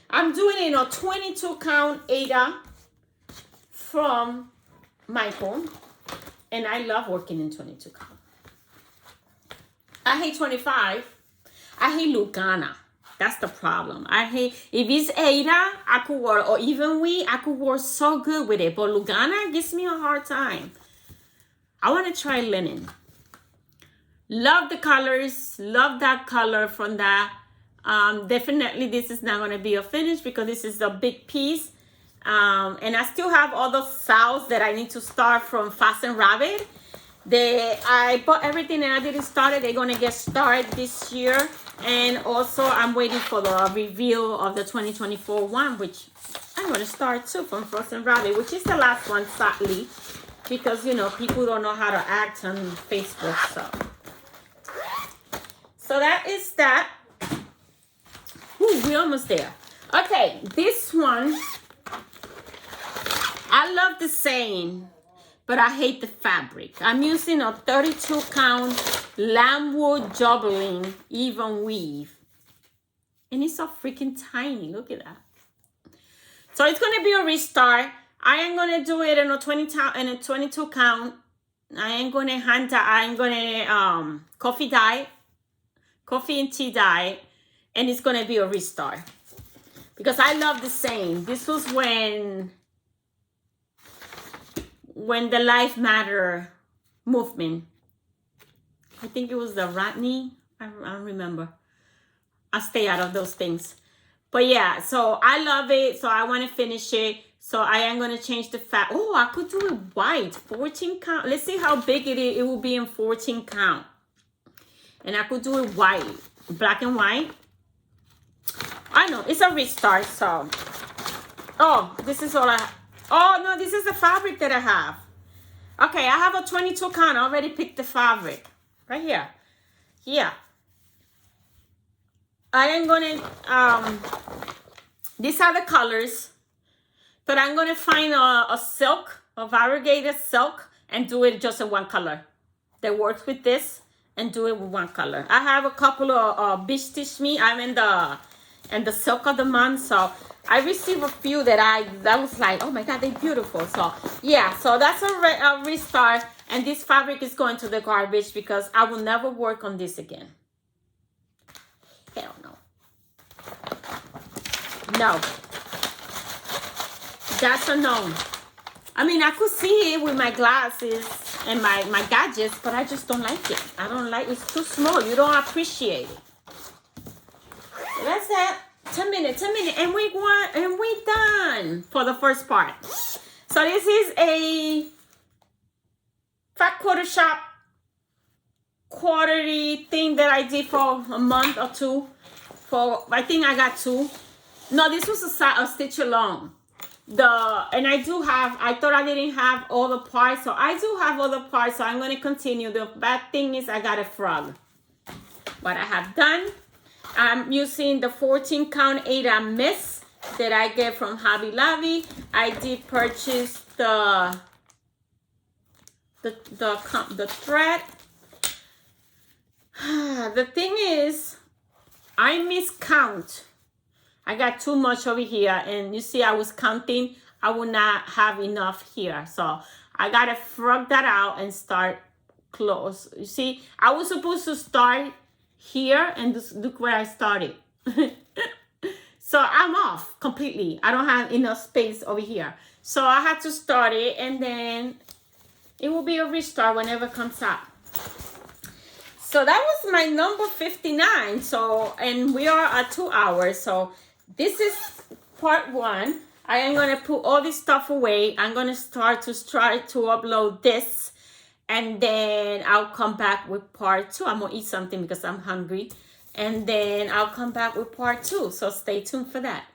I'm doing it in a 22 count Ada from Michael. And I love working in 22 count. I hate 25. I hate Lugana. That's the problem. I hate, if it's Ada, I could work, or even I could work so good with it. But Lugana gives me a hard time. I want to try linen. Love the colors. Love that color from that. Definitely this is not going to be a finish because this is a big piece. And I still have other styles that I need to start from Fasten Rabbit. I bought everything and I didn't start it. They're going to get started this year. And also I'm waiting for the reveal of the 2024 one, which I'm going to start too from Fasten Rabbit, which is the last one, sadly, because, you know, people don't know how to act on Facebook. So that is that. Ooh, we're almost there. Okay, this one, I love the saying, but I hate the fabric. I'm using a 32 count Lambwood Jubilee even weave. And it's so freaking tiny. Look at that. So it's going to be a restart. I am going to do it in a 22 count. I ain't going to hand dye. I'm going to coffee and tea dye. And it's going to be a restart. Because I love the saying. This was when the Life Matter movement. I think it was the Rodney. I don't remember. I stay out of those things. But yeah, so I love it. So I want to finish it. So I am going to change the fat. Oh, I could do it white. 14 count. Let's see how big it is. It will be in 14 count. And I could do it white, black and white. I know, it's a restart, so. Oh, this is all I have. Oh, no, this is the fabric that I have. Okay, I have a 22 count. I already picked the fabric. Right here. Yeah. I am going to, these are the colors. But I'm going to find a silk, a variegated silk, and do it just in one color. That works with this, and do it with one color. I have a couple of Beach Stitch Me. I'm in the silk of the month, so I received a few that was like, oh my God, they're beautiful. So yeah, so that's a restart, and this fabric is going to the garbage because I will never work on this again. Hell no. No. That's a no. I mean, I could see it with my glasses and my gadgets, but I just don't like it. I don't like it. It's too small. You don't appreciate it. So that's that. 10 minutes, and we're done for the first part. So this is a fat quarter shop quarterly thing that I did for a month or two. I think I got 2. No, this was a stitch along. And I thought I didn't have all the parts, so I do have all the parts, so I'm going to continue. The bad thing is I got a frog. What I have done, I'm using the 14 count Aida Miss that I get from Hobby Lobby. I did purchase the thread. The thing is, I miscount. I got too much over here, and you see I was counting. I will not have enough here, so I gotta frog that out and start close. You see, I was supposed to start here, and just look where I started. So I'm off completely. I don't have enough space over here, so I had to start it, and then it will be a restart whenever it comes out. So that was my number 59. So, and we are at 2 hours. So this is part 1. I am going to put all this stuff away. I'm going to try to upload this. And then I'll come back with part 2. I'm going to eat something because I'm hungry. And then I'll come back with part 2. So stay tuned for that.